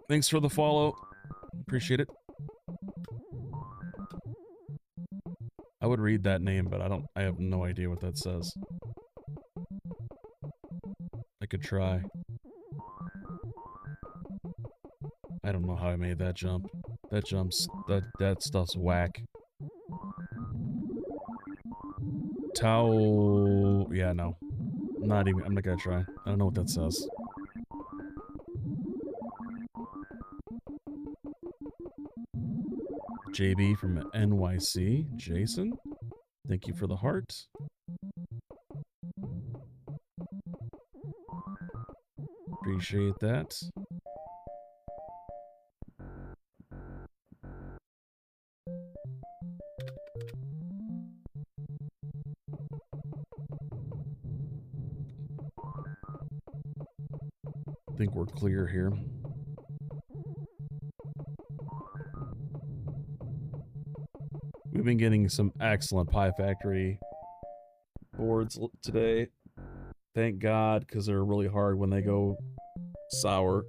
Speaker 1: Thanks for the follow. Appreciate it. I would read that name, but I have no idea what that says. I could try. I don't know how I made that jump. That stuff's whack. Tau... Yeah, no. I'm not gonna try. I don't know what that says. JB from NYC. Jason, thank you for the heart. Appreciate that. I think we're clear here. We've been getting some excellent Pie Factory boards today. Thank God, because they're really hard when they go sour.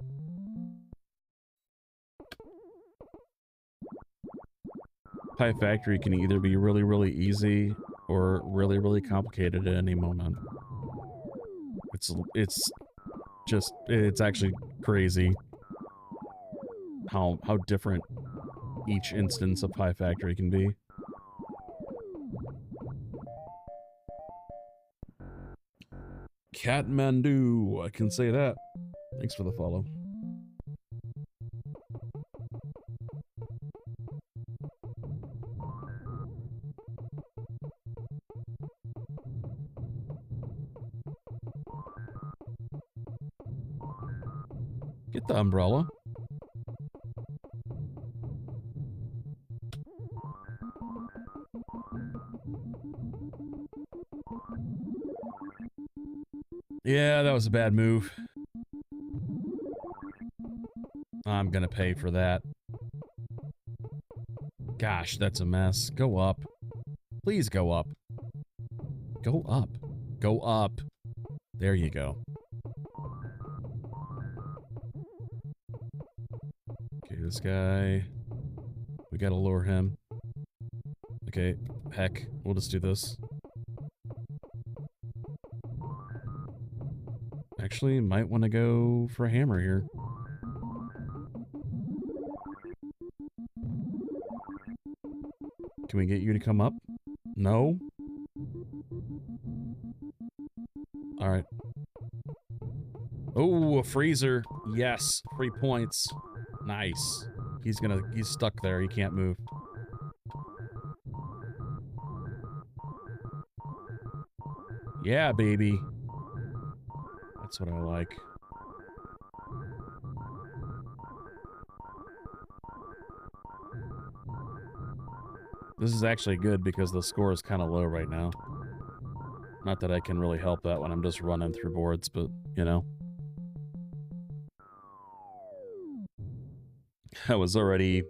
Speaker 1: Pie Factory can either be really, really easy or really, really complicated at any moment. It's actually crazy how different each instance of Pie Factory can be. Kathmandu, I can say that. Thanks for the follow. Get the umbrella. Yeah, that was a bad move. I'm gonna pay for that. Gosh, that's a mess. Go up. Please go up. Go up. Go up. There you go. Okay, this guy. We gotta lure him. Okay, heck. We'll just do this. Actually, might want to go for a hammer here. Can we get you to come up? No? Alright. Oh, a freezer. Yes. 3 points. Nice. He's stuck there. He can't move. Yeah, baby. That's what I like. This is actually good because the score is kind of low right now. Not that I can really help that when I'm just running through boards, but, you know. I was already,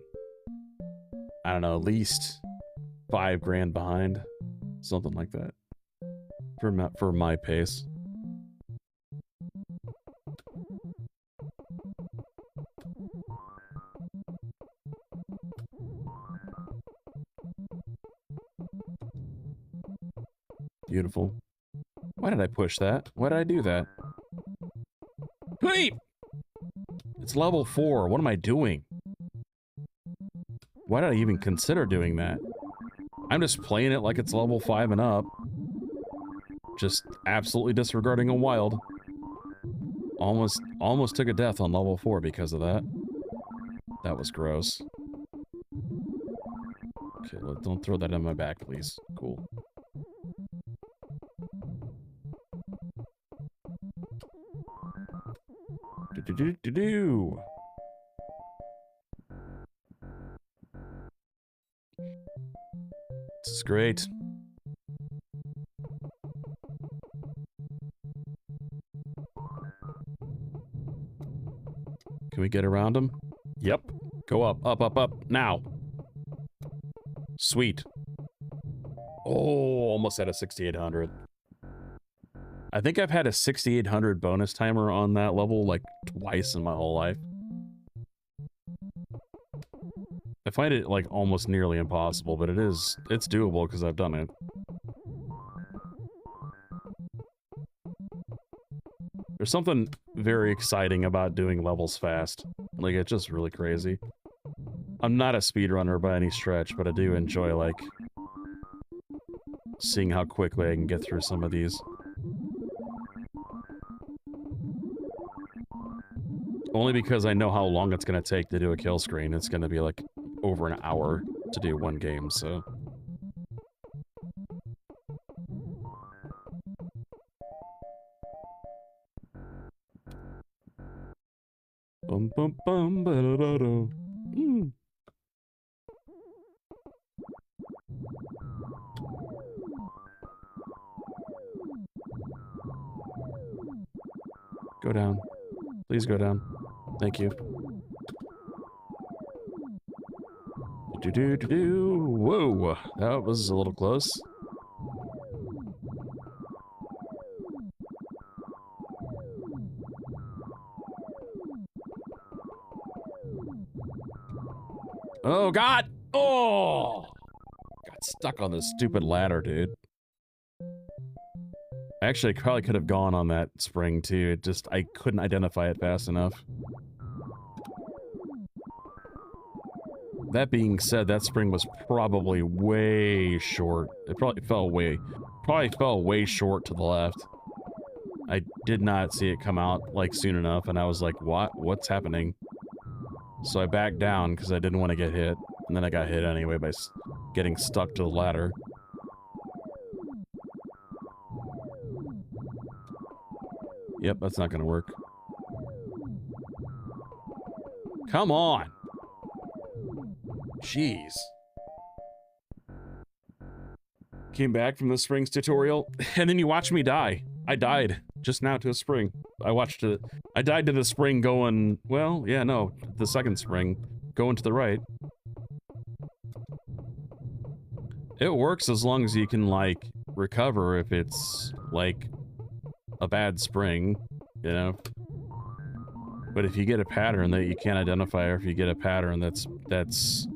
Speaker 1: I don't know, at least 5 grand behind. Something like that. For my pace. Beautiful. Why did I push that? Why did I do that? Hey! It's level 4. What am I doing? Why did I even consider doing that? I'm just playing it like it's level 5 and up. Just absolutely disregarding a wild. Almost took a death on level 4 because of that. That was gross. Okay, don't throw that in my back, please. Cool. Do-do-do-do-do. This is great. Can we get around him? Yep. Go up, up, up, up, now. Sweet. Oh, almost at a 6800. I think I've had a 6800 bonus timer on that level like twice in my whole life. I find it like almost nearly impossible, but it's doable because I've done it. There's something very exciting about doing levels fast. Like, it's just really crazy. I'm not a speedrunner by any stretch, but I do enjoy, like, seeing how quickly I can get through some of these. Only because I know how long it's going to take to do a kill screen. It's going to be, like, over an hour to do one game, so... Bum bum bum ba da da da. Go down. Please go down. Thank you. Do-do-do-do. Whoa, that was a little close. Oh, God! Oh! Got stuck on this stupid ladder, dude. Actually, I probably could have gone on that spring, too. It just, I couldn't identify it fast enough. That being said, that spring was probably way short. It probably fell way short to the left. I did not see it come out, like, soon enough, and I was like, what? What's happening? So I backed down because I didn't want to get hit, and then I got hit anyway by getting stuck to the ladder. Yep, that's not gonna work. Come on! Jeez. Came back from the springs tutorial, and then you watch me die. I died just now to a spring. I watched it. I died to the spring going, well, yeah, no, the second spring, going to the right. It works as long as you can, like, recover if it's, like, a bad spring, you know? But if you get a pattern that you can't identify, or if you get a pattern that's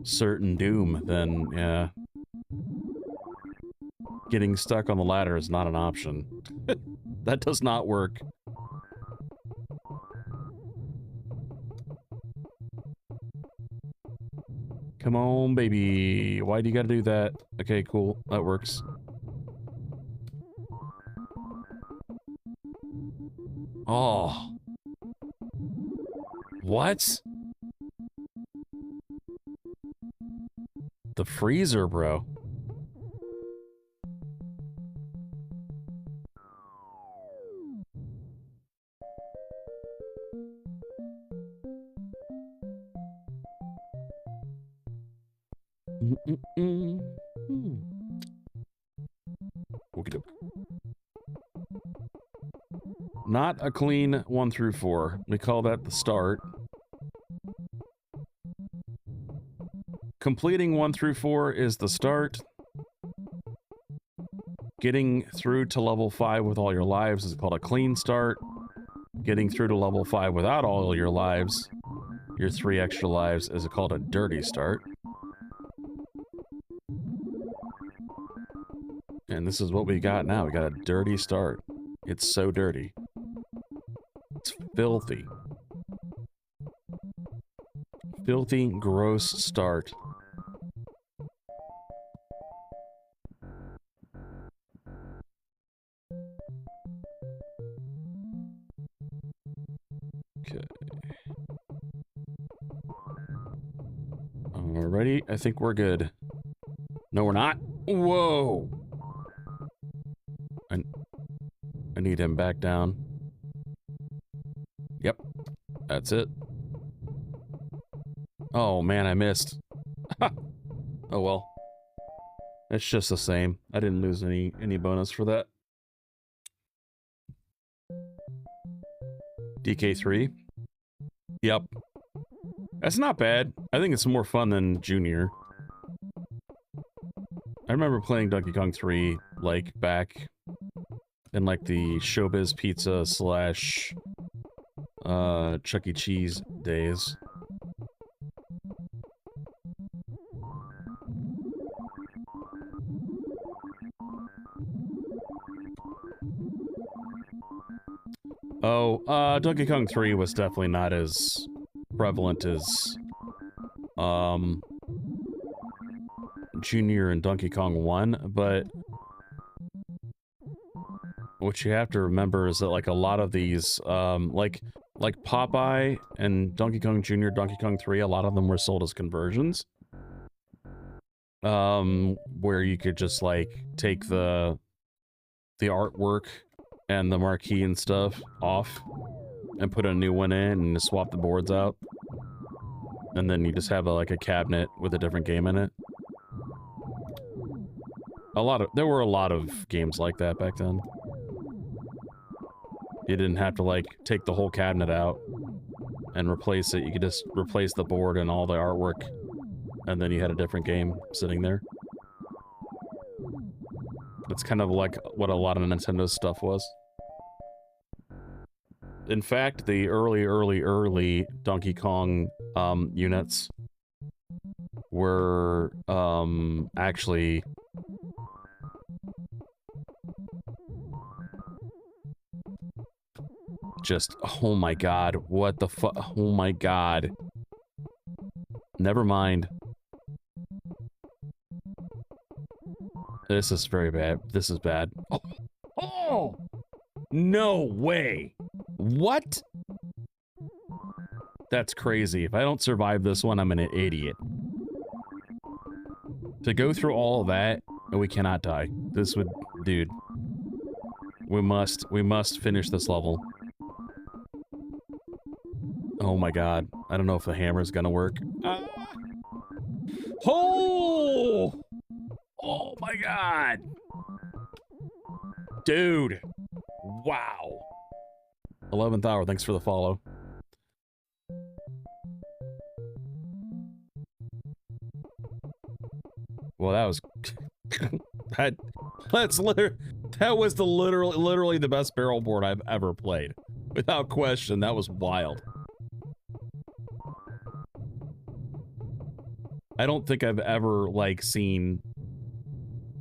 Speaker 1: certain doom, then, yeah. Getting stuck on the ladder is not an option. That does not work. Come on, baby. Why do you gotta do that? Okay, cool. That works. Oh. What? The freezer, bro. Not a clean 1 through 4. We call that the start. Completing 1 through 4 is the start. Getting through to level 5 with all your lives is called a clean start. Getting through to level 5 without all your lives, your 3 extra lives, is called a dirty start. And this is what we got now. We got a dirty start. It's so dirty. It's filthy. Filthy, gross start. Okay. Alrighty, I think we're good. No, we're not. Whoa! I need him back down. Yep, that's it. Oh man, I missed. Oh well. It's just the same. I didn't lose any bonus for that. DK3. Yep. That's not bad. I think it's more fun than Junior. I remember playing Donkey Kong 3, like, back in, like, the Showbiz Pizza slash Chuck E. Cheese days. Oh, Donkey Kong 3 was definitely not as prevalent as, Junior and Donkey Kong 1, but what you have to remember is that, like, a lot of these, like Popeye and Donkey Kong Jr., Donkey Kong 3, a lot of them were sold as conversions. Where you could just, like, take the artwork and the marquee and stuff off and put a new one in and swap the boards out. And then you just have, like, a cabinet with a different game in it. There were a lot of games like that back then. You didn't have to, like, take the whole cabinet out and replace it. You could just replace the board and all the artwork, and then you had a different game sitting there. That's kind of like what a lot of Nintendo stuff was. In fact, the early Donkey Kong units were actually just, oh my god, what the fuck, oh my god. Never mind. This is very bad. This is bad. Oh! No way! What? That's crazy. If I don't survive this one, I'm an idiot. To go through all of that, we cannot die. This would... Dude. We must finish this level. Oh my god. I don't know if the hammer's gonna work. Oh! Oh my god! Dude! Wow. 11th hour, thanks for the follow. Well, that was... that was literally the best barrel board I've ever played. Without question, that was wild. I don't think I've ever, like, seen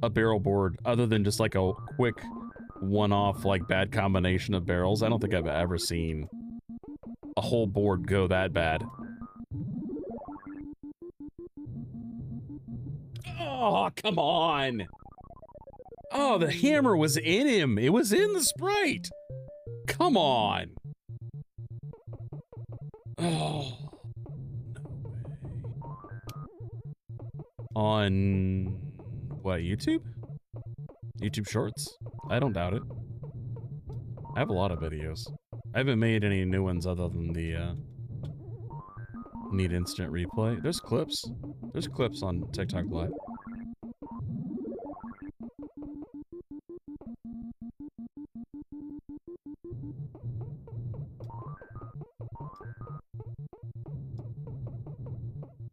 Speaker 1: a barrel board other than just, like, a quick one-off, like, bad combination of barrels. I don't think I've ever seen a whole board go that bad. Oh, come on! Oh, the hammer was in him! It was in the Sprite! Come on! Oh. On... what, YouTube? YouTube Shorts? I don't doubt it. I have a lot of videos. I haven't made any new ones other than the, need instant replay. There's clips. There's clips on TikTok Live.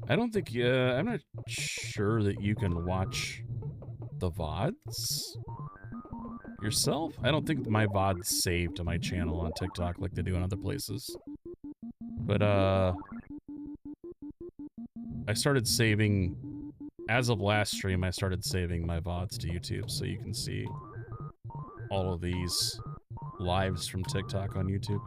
Speaker 1: I don't think, I'm not sure that you can watch the VODs yourself. I don't think my VODs saved to my channel on TikTok like they do in other places. But, I started saving, as of last stream, I started saving my VODs to YouTube so you can see all of these lives from TikTok on YouTube.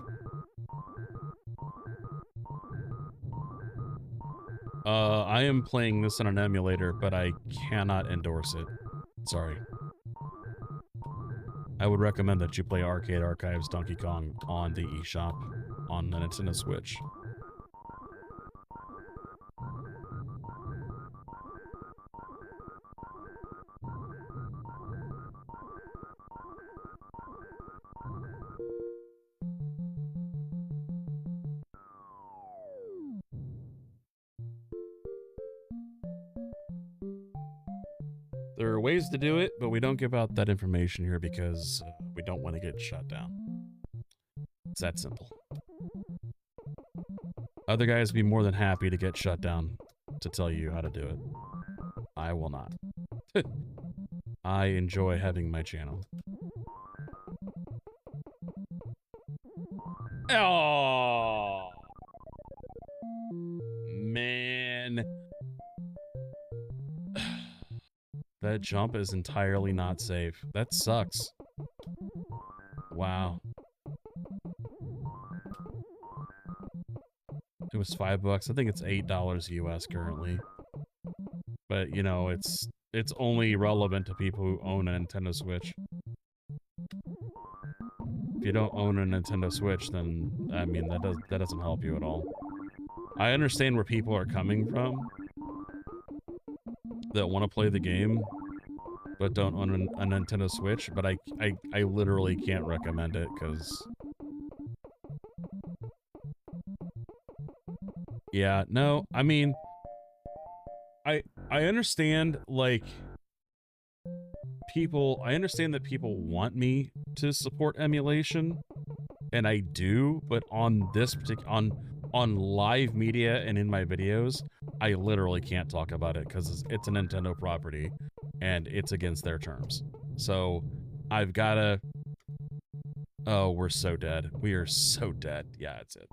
Speaker 1: I am playing this on an emulator, but I cannot endorse it. Sorry. I would recommend that you play Arcade Archives Donkey Kong on the eShop on the Nintendo Switch. There are ways to do it, but we don't give out that information here because we don't want to get shut down. It's that simple. Other guys would be more than happy to get shut down to tell you how to do it. I will not. I enjoy having my channel. Oh, man. That jump is entirely not safe. That sucks. Wow. It was $5. I think it's $8 US currently. But, you know, it's only relevant to people who own a Nintendo Switch. If you don't own a Nintendo Switch, then, I mean, that doesn't help you at all. I understand where people are coming from that want to play the game, but don't own a Nintendo Switch, but I literally can't recommend it, because... Yeah, no, I mean... I understand, like... I understand that people want me to support emulation, and I do, but on this particular... On live media and in my videos, I literally can't talk about it because it's a Nintendo property and it's against their terms. So I've gotta... Oh, we're so dead. We are so dead. Yeah, that's it.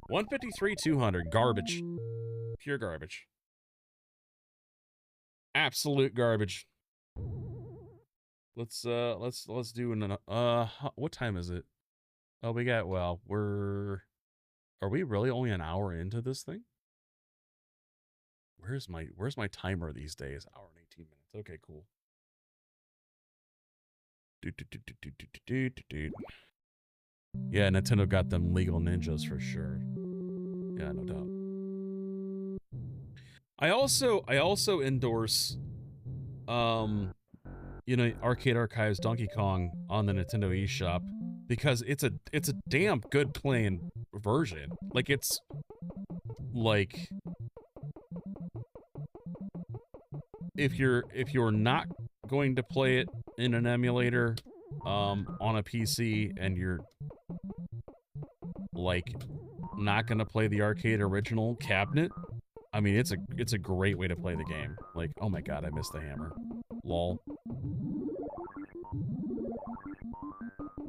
Speaker 1: 153, 200. Garbage. Pure garbage. Absolute garbage. Let's do an... what time is it? Oh, we got... Well, are we really only an hour into this thing? Where's my timer these days? Hour and 18 minutes. Okay, cool. Yeah, Nintendo got them legal ninjas for sure. Yeah, no doubt. I also endorse you know, Arcade Archives Donkey Kong on the Nintendo eShop because it's a damn good playing version. Like, it's like, if you're not going to play it in an emulator on a PC, and you're like not gonna play the arcade original cabinet, I mean, it's a great way to play the game. Like, oh my god, I missed the hammer. Lol.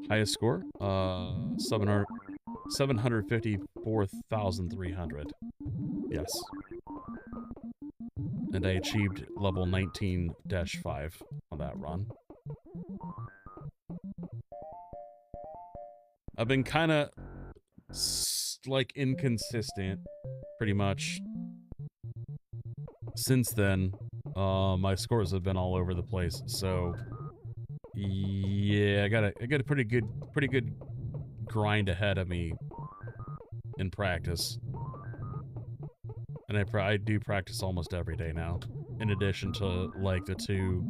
Speaker 1: Highest score? 754,300. Yes. And I achieved level 19-5 on that run. I've been kind of, like, inconsistent, pretty much. Since then, my scores have been all over the place, so... Yeah, I got a pretty good grind ahead of me in practice. And I do practice almost every day now, in addition to, like, the two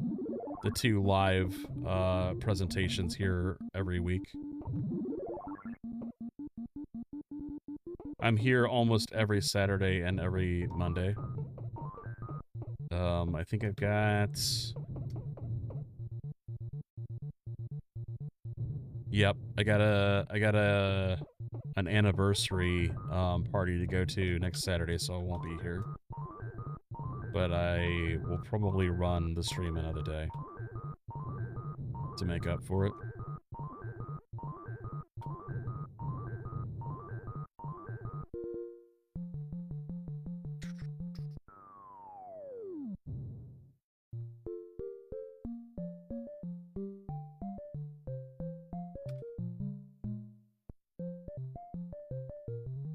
Speaker 1: live presentations here every week. I'm here almost every Saturday and every Monday. I think I've got... Yep, I got an anniversary party to go to next Saturday, so I won't be here. But I will probably run the stream another day to make up for it.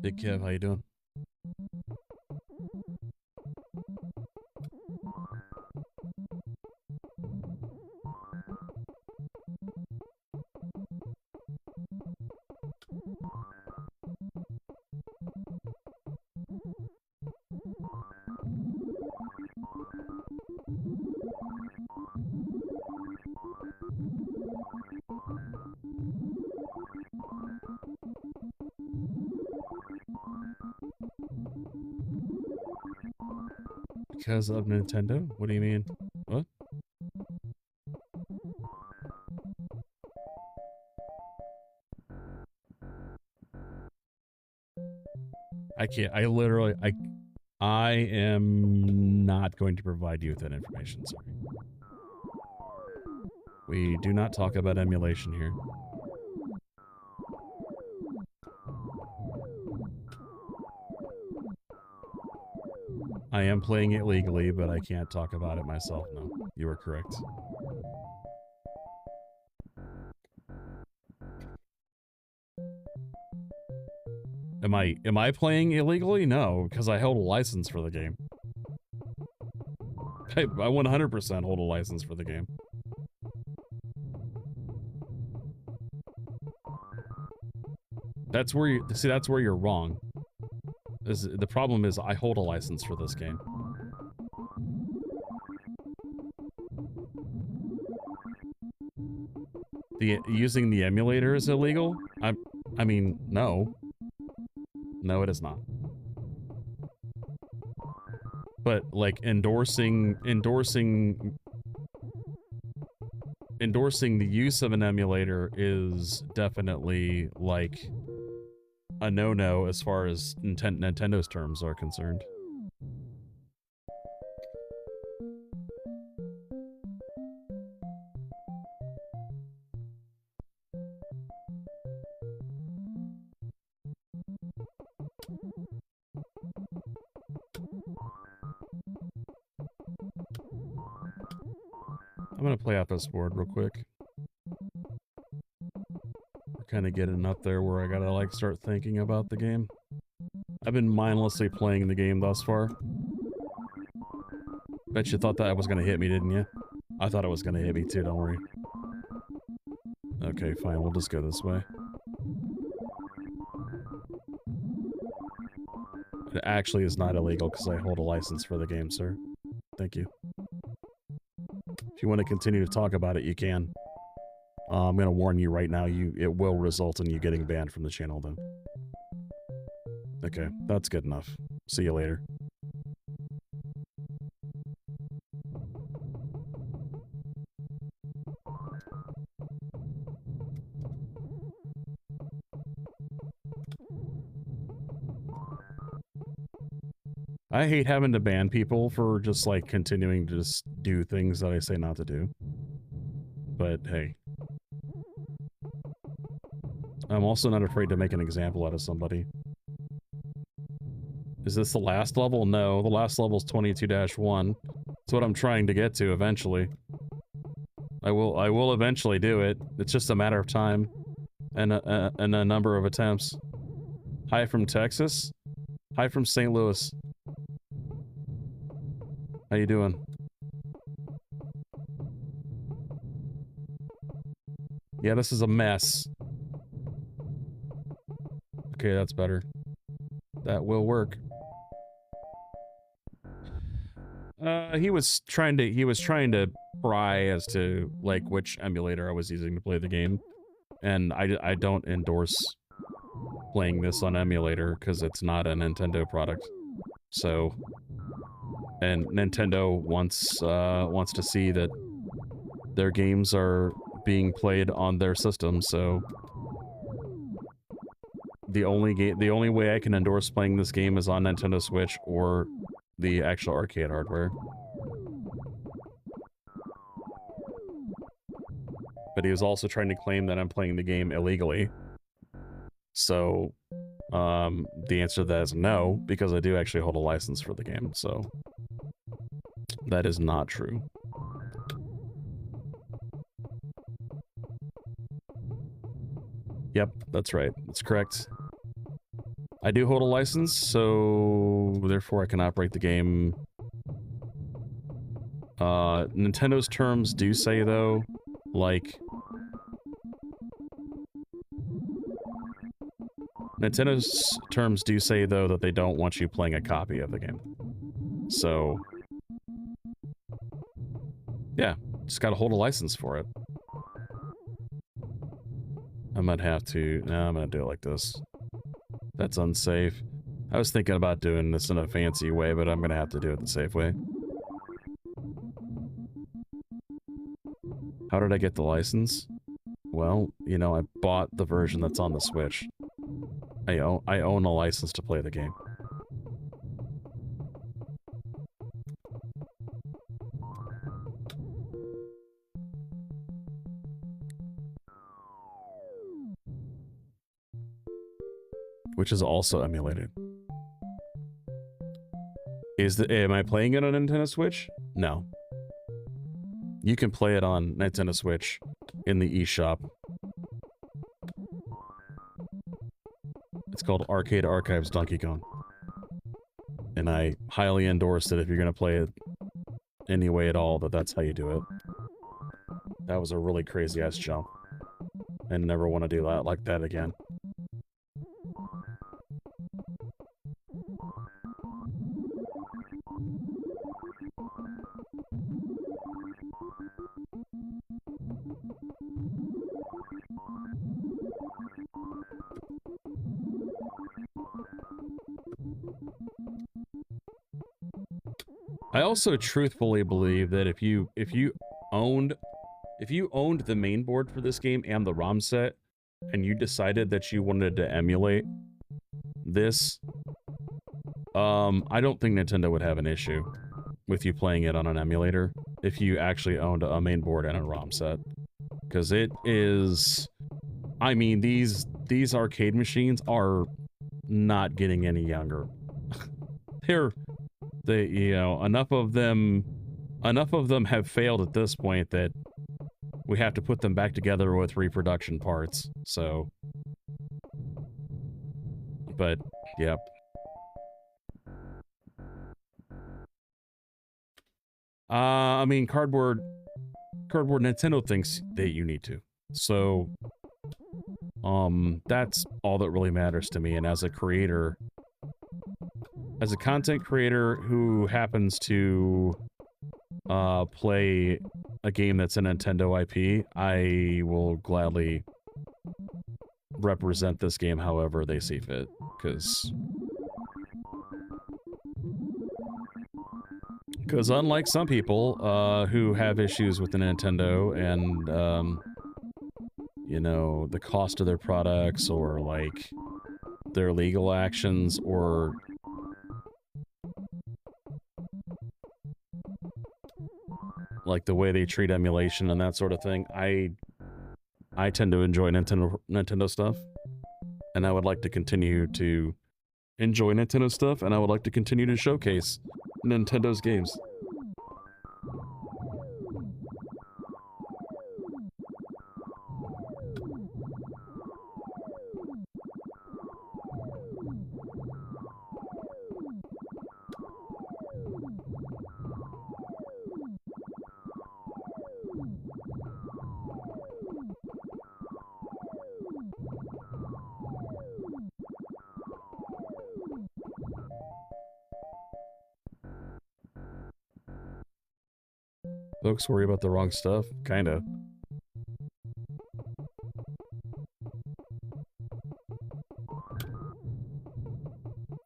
Speaker 1: Big Kev, how you doing? Because of Nintendo? What do you mean? What? I can't. I am not going to provide you with that information, sorry. We do not talk about emulation here. I am playing it legally, but I can't talk about it myself. No, you are correct. Am I playing illegally? No, because I held a license for the game. I 100% hold a license for the game. That's where that's where you're wrong. The problem is I hold a license for this game. Using the emulator is illegal? I mean, no. No, it is not. But like endorsing the use of an emulator is definitely like a no-no as far as Nintendo's terms are concerned. I'm gonna play out this board real quick. We're kind of getting up there where I gotta like start thinking about the game. I've been mindlessly playing the game thus far. Bet you thought that was gonna hit me, didn't you? I thought it was gonna hit me too, don't worry. Okay, fine, we'll just go this way. It actually is not illegal because I hold a license for the game, sir. Thank you. If you want to continue to talk about it, you can. I'm gonna warn you right now, it will result in you getting banned from the channel, though. Okay, that's good enough. See you later. I hate having to ban people for just, like, continuing to just do things that I say not to do. But, hey. I'm also not afraid to make an example out of somebody. Is this the last level? No, the last level is 22-1. It's what I'm trying to get to eventually. I will eventually do it. It's just a matter of time and a number of attempts. Hi from Texas. Hi from St. Louis. How you doing? Yeah, this is a mess. Okay, that's better. That will work. He was trying to pry as to, like, which emulator I was using to play the game. And I don't endorse playing this on emulator, because it's not a Nintendo product. So... And Nintendo wants to see that their games are being played on their system, so... The only way I can endorse playing this game is on Nintendo Switch or the actual arcade hardware. But he was also trying to claim that I'm playing the game illegally. So, the answer to that is no, because I do actually hold a license for the game, so... That is not true. Yep, that's right. That's correct. I do hold a license, so therefore I can operate the game. Nintendo's terms do say, though, like... Nintendo's terms do say, though, that they don't want you playing a copy of the game. So... Yeah, just gotta hold a license for it. I might have to... No, I'm gonna do it like this. That's unsafe. I was thinking about doing this in a fancy way, but I'm gonna have to do it the safe way. How did I get the license? Well, you know, I bought the version that's on the Switch. I own a license to play the game. which is also emulated. Am I playing it on Nintendo Switch? No. You can play it on Nintendo Switch in the eShop. It's called Arcade Archives Donkey Kong. And I highly endorse it if you're going to play it any way at all, that's how you do it. That was a really crazy-ass jump. I never want to do that like that again. I also truthfully believe that if you owned the main board for this game and the ROM set, and you decided that you wanted to emulate this, I don't think Nintendo would have an issue with you playing it on an emulator if you actually owned a main board and a ROM set. Because it is... I mean, these arcade machines are not getting any younger. You know, enough of them have failed at this point that we have to put them back together with reproduction parts, so... But, yep. I mean, Cardboard Nintendo thinks that you need to. So, that's all that really matters to me, and as a creator... As a content creator who happens to play a game that's a Nintendo IP, I will gladly represent this game however they see fit, because unlike some people who have issues with the Nintendo and, you know, the cost of their products or, like, their legal actions or... like the way they treat emulation and that sort of thing, I tend to enjoy Nintendo stuff, and I would like to continue to enjoy Nintendo stuff, and I would like to continue to showcase Nintendo's games. Folks worry about the wrong stuff? Kinda.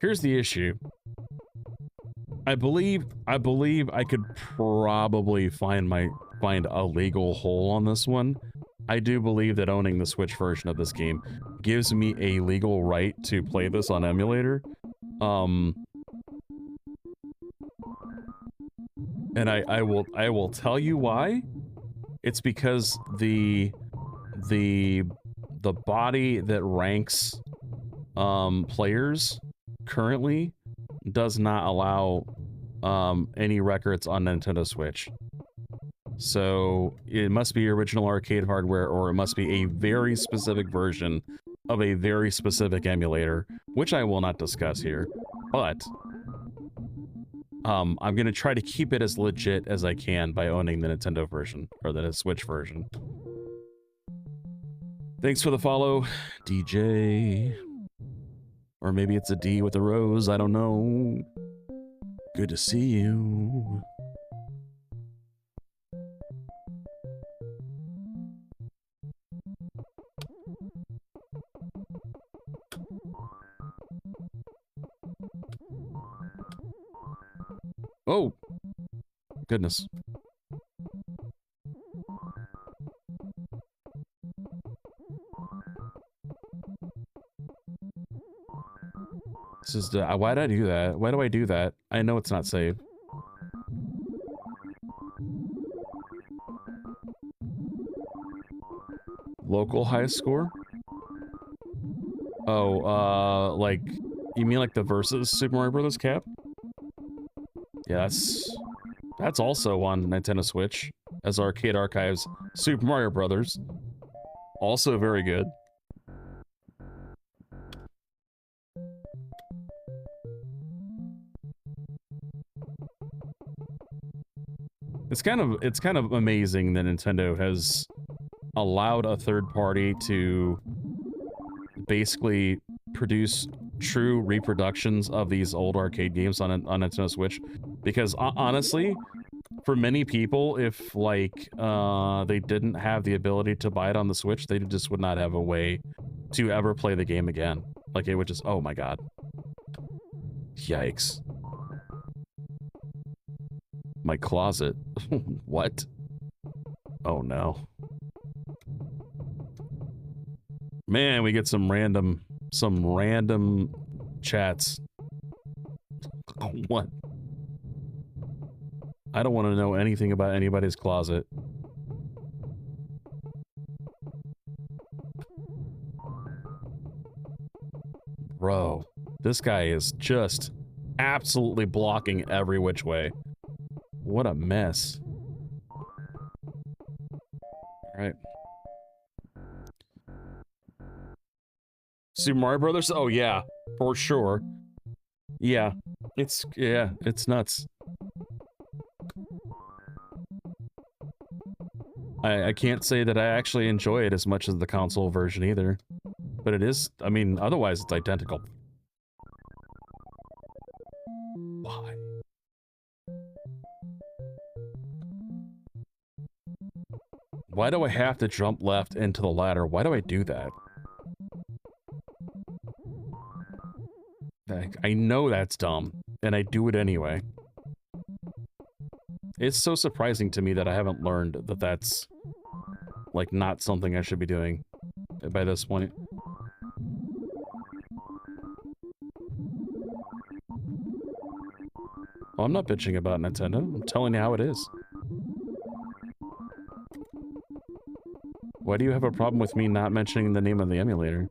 Speaker 1: Here's the issue. I believe I could probably find a legal hole on this one. I do believe that owning the Switch version of this game gives me a legal right to play this on emulator. And I will tell you why. It's because the body that ranks players currently does not allow any records on Nintendo Switch. So it must be original arcade hardware, or it must be a very specific version of a very specific emulator, which I will not discuss here. But I'm gonna try to keep it as legit as I can by owning the Nintendo version, or the Switch version. Thanks for the follow, DJ. Or maybe it's a D with a rose, I don't know. Good to see you. Oh! Goodness. This is the... why did I do that? Why do I do that? I know it's not saved. Local highest score? Oh, like, you mean like the Versus Super Mario Brothers cap? Yeah, that's also on Nintendo Switch as Arcade Archives Super Mario Brothers. Also very good. It's kind of amazing that Nintendo has allowed a third party to basically produce true reproductions of these old arcade games on Nintendo Switch, because honestly, for many people, if like they didn't have the ability to buy it on the Switch, they just would not have a way to ever play the game again. Like it would just, oh my god. Yikes. My closet. What? Oh no. Man, we get some random chats. What? I don't want to know anything about anybody's closet. Bro, this guy is just absolutely blocking every which way. What a mess. Alright. Super Mario Brothers? Oh yeah, for sure. Yeah, it's nuts. I can't say that I actually enjoy it as much as the console version either. But it is, I mean, otherwise it's identical. Why? Why do I have to jump left into the ladder? Why do I do that? I know that's dumb, and I do it anyway. It's so surprising to me that I haven't learned that that's, like, not something I should be doing by this point. Oh, I'm not bitching about Nintendo. I'm telling you how it is. Why do you have a problem with me not mentioning the name of the emulator?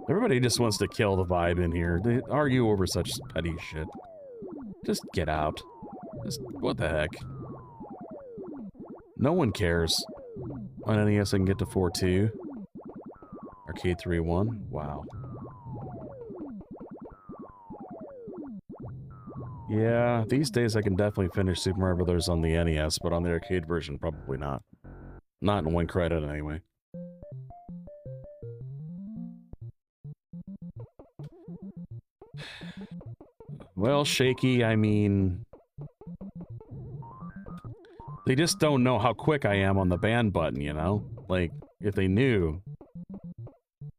Speaker 1: Everybody just wants to kill the vibe in here. They argue over such petty shit. Just get out. Just, what the heck? No one cares. On NES I can get to 4-2. Arcade 3-1. Wow. Yeah, these days I can definitely finish Super Mario Brothers on the NES, but on the arcade version, probably not. Not in one credit, anyway. Well, Shaky, I mean... They just don't know how quick I am on the ban button, you know? Like, if they knew...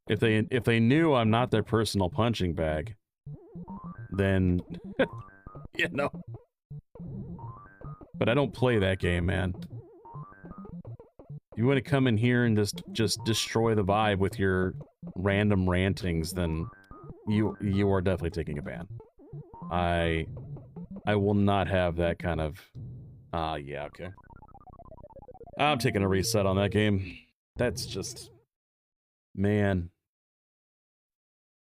Speaker 1: If they knew I'm not their personal punching bag, then... you know? But I don't play that game, man. You want to come in here and just destroy the vibe with your random rantings, then you are definitely taking a ban. I will not have that kind of... yeah, okay. I'm taking a reset on that game. That's just... Man.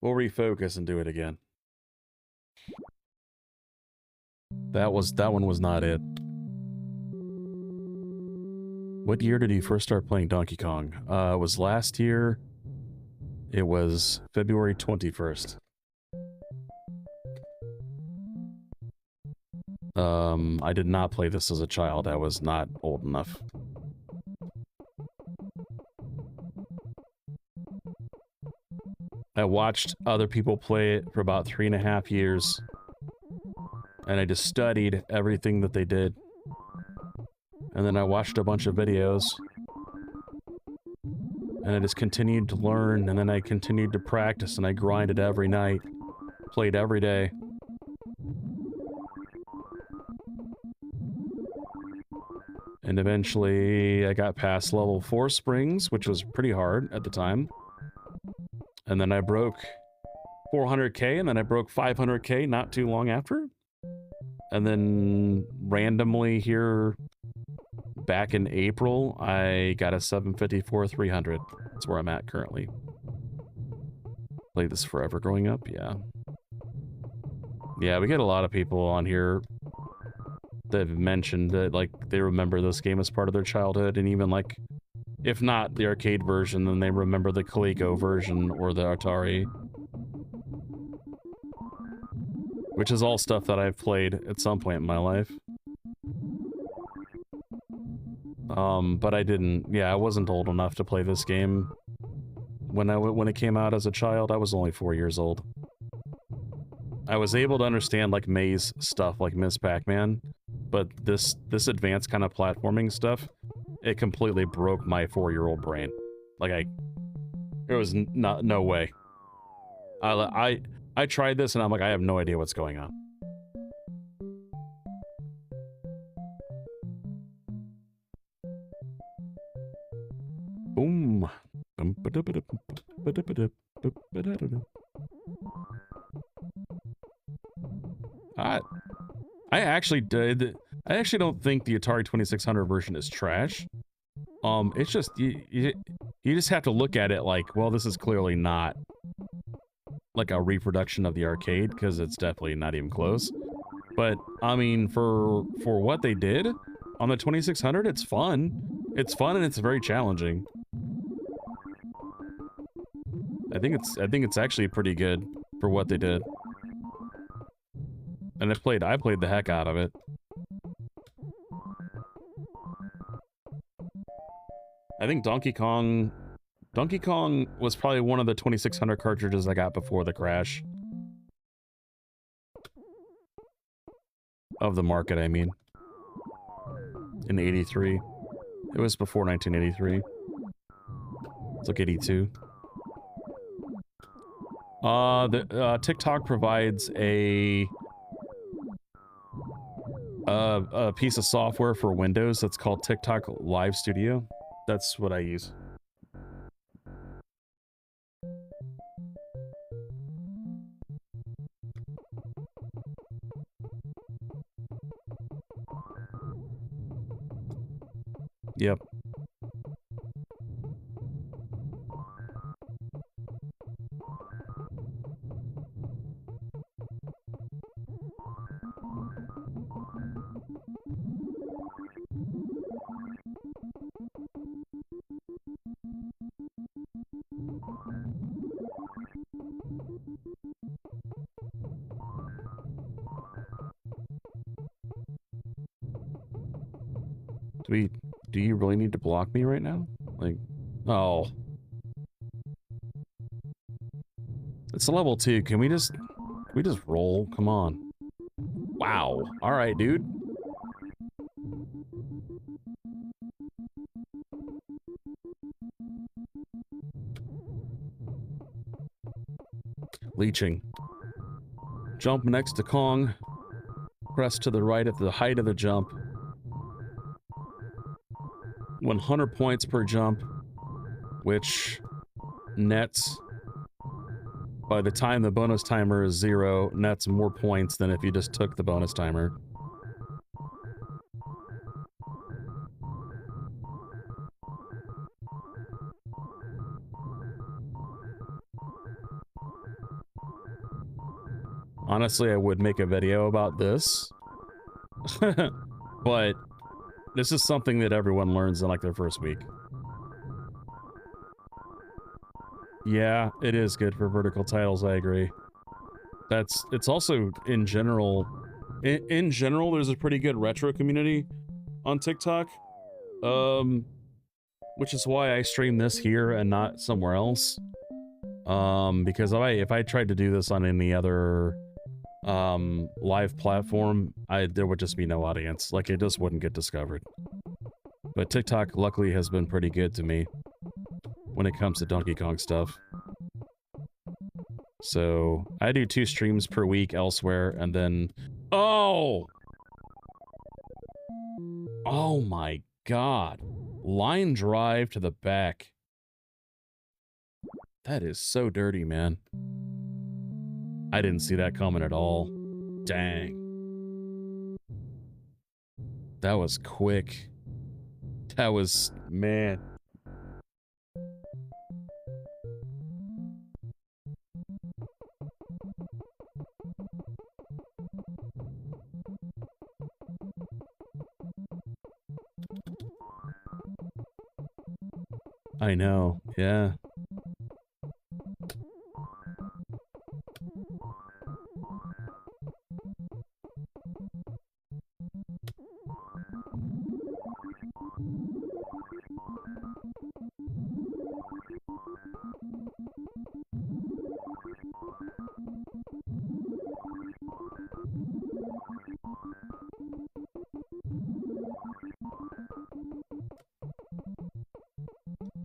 Speaker 1: We'll refocus and do it again. That one was not it. What year did you first start playing Donkey Kong? It was last year. It was February 21st. I did not play this as a child. I was not old enough. I watched other people play it for about 3.5 years. And I just studied everything that they did. And then I watched a bunch of videos. And I just continued to learn, and then I continued to practice, and I grinded every night. Played every day. And eventually I got past level 4 springs, which was pretty hard at the time. And then I broke 400k, and then I broke 500k not too long after. And then randomly here, back in April, I got a 754 300. That's where I'm at currently. Played this forever growing up, yeah. Yeah, we get a lot of people on here that have mentioned that, like, they remember this game as part of their childhood, and even, like, if not the arcade version, then they remember the Coleco version or the Atari. Which is all stuff that I've played at some point in my life. But I didn't, yeah, I wasn't old enough to play this game. When it came out as a child, I was only 4 years old. I was able to understand, like, maze stuff, like Ms. Pac-Man, but this advanced kind of platforming stuff, it completely broke my 4-year-old brain. Like, there was no way. I tried this and I'm like, I have no idea what's going on. Boom. I actually don't think the Atari 2600 version is trash. It's just, you just have to look at it like, well, this is clearly not like a reproduction of the arcade, because it's definitely not even close. But, I mean, for what they did on the 2600, it's fun. It's fun and it's very challenging. I think it's actually pretty good for what they did. And I played the heck out of it. I think Donkey Kong was probably one of the 2600 cartridges I got before the crash. Of the market, I mean. In 83. It was before 1983. It's like 82. TikTok provides a piece of software for Windows that's called TikTok Live Studio. That's what I use. Yep. Do you really need to block me right now? Like, oh. It's a level 2. Can we just roll? Come on. Wow. Alright, dude. Leeching. Jump next to Kong. Press to the right at the height of the jump. 100 points per jump, which nets, by the time the bonus timer is 0, nets more points than if you just took the bonus timer. Honestly, I would make a video about this, but this is something that everyone learns in, like, their first week. Yeah, it is good for vertical titles, I agree. It's also, in general, in general, there's a pretty good retro community on TikTok, which is why I stream this here and not somewhere else. Because if I tried to do this on any other live platform, there would just be no audience. Like, it just wouldn't get discovered. But TikTok, luckily, has been pretty good to me when it comes to Donkey Kong stuff. So, I do 2 streams per week elsewhere, and then... Oh! Oh my God. Line drive to the back. That is so dirty, man. I didn't see that coming at all. Dang. That was quick. That was... man. I know, yeah.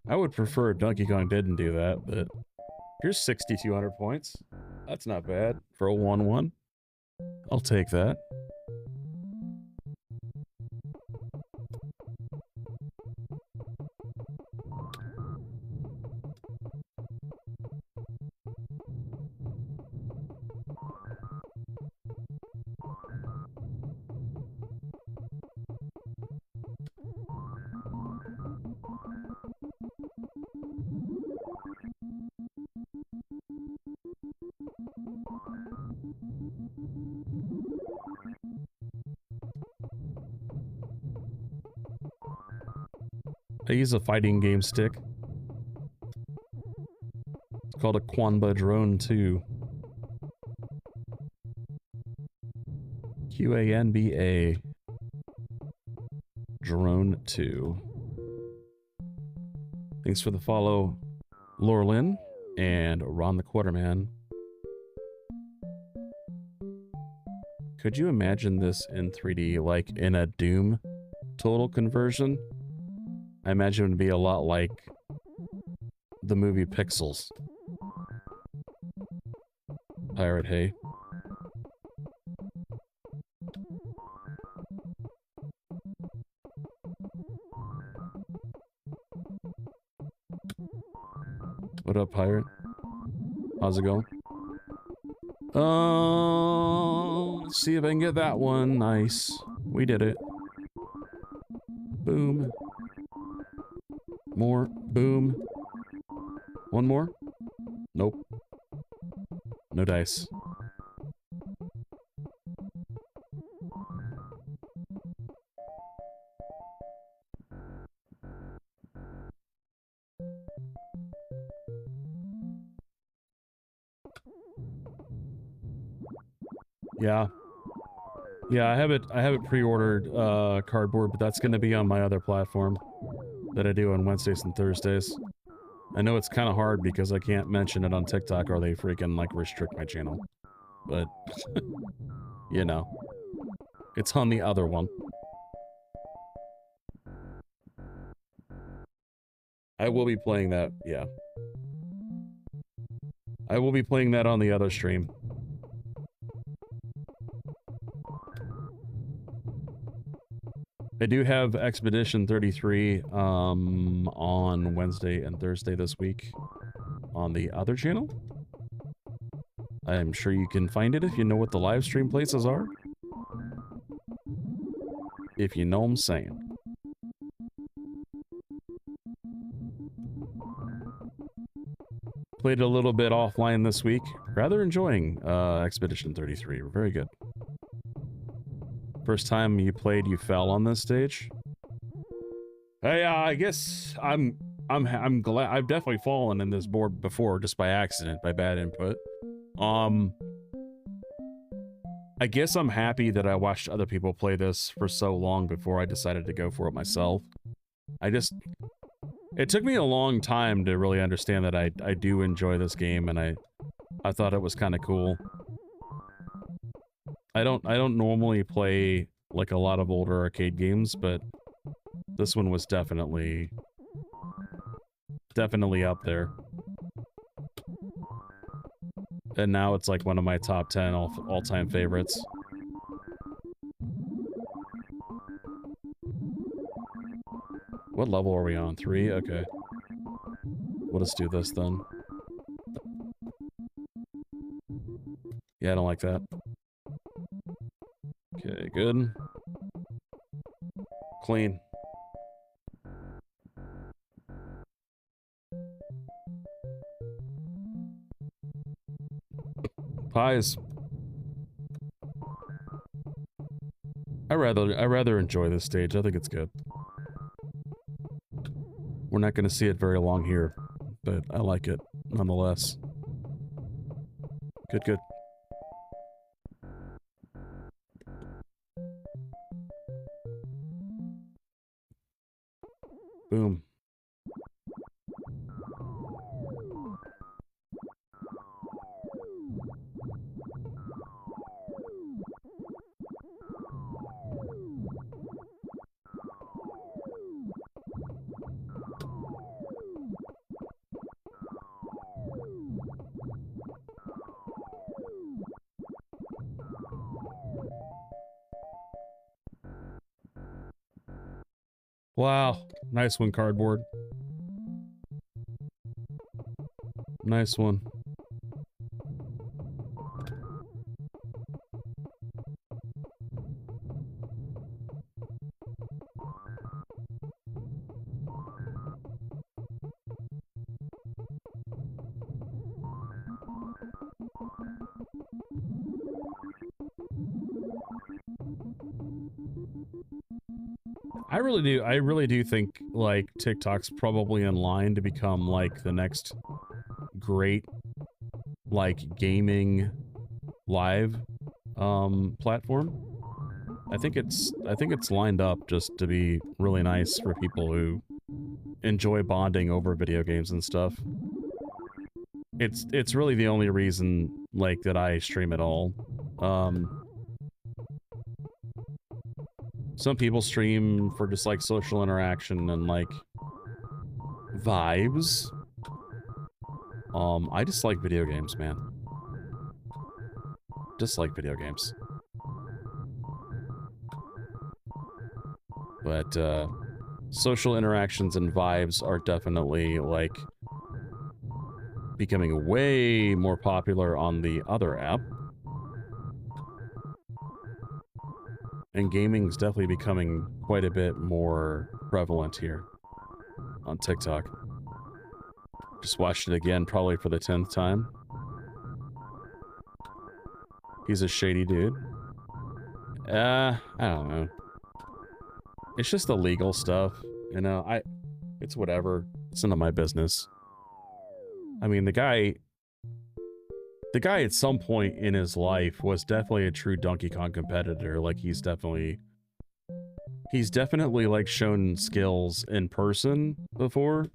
Speaker 1: I would prefer if Donkey Kong didn't do that, but here's 6,200 points. That's not bad for a 1-1. I'll take that. I use a fighting game stick. It's called a Quanba Drone 2. Q-A-N-B-A. Drone 2. Thanks for the follow, Lorlin and Ron the Quarterman. Could you imagine this in 3D, like in a Doom total conversion? I imagine it would be a lot like the movie Pixels. Pirate Hay. What up, Pirate? How's it going? Let's see if I can get that one. Nice. We did it. Boom. More. Boom. One more? Nope. No dice. Yeah. Yeah, I have it pre-ordered cardboard, but that's going to be on my other platform that I do on Wednesdays and Thursdays. I know it's kind of hard because I can't mention it on TikTok or they freaking like restrict my channel. But you know, it's on the other one. I will be playing that, yeah. I will be playing that on the other stream. I do have Expedition 33 on Wednesday and Thursday this week on the other channel. I'm sure you can find it if you know what the live stream places are. If you know what I'm saying. Played a little bit offline this week. Rather enjoying Expedition 33. Very good. First time you played, you fell on this stage? Hey, I guess I'm glad I've definitely fallen in this board before just by accident, by bad input. I guess I'm happy that I watched other people play this for so long before I decided to go for it myself. It took me a long time to really understand that I do enjoy this game, and I thought it was kind of cool. I don't normally play like a lot of older arcade games, but this one was definitely up there. And now it's like one of my top 10 all-time favorites. What level are we on? 3? Okay. We'll just do this then. Yeah, I don't like that. Okay, good. Clean. Pies. I rather enjoy this stage. I think it's good. We're not going to see it very long here, but I like it nonetheless. Good, good. Boom. Wow. Nice one, cardboard. Nice one. I really do think, like, TikTok's probably in line to become, like, the next great, like, gaming live, platform. I think it's lined up just to be really nice for people who enjoy bonding over video games and stuff. It's really the only reason, like, that I stream at all. Some people stream for just, like, social interaction and, like, vibes. I just like video games, man. Just like video games. But, social interactions and vibes are definitely, like, becoming way more popular on the other app. And gaming's definitely becoming quite a bit more prevalent here on TikTok. Just watched it again, probably for the 10th time. He's a shady dude. I don't know. It's just the legal stuff, you know, it's whatever. It's none of my business. I mean, the guy at some point in his life was definitely a true Donkey Kong competitor. Like, he's definitely, like, shown skills in person before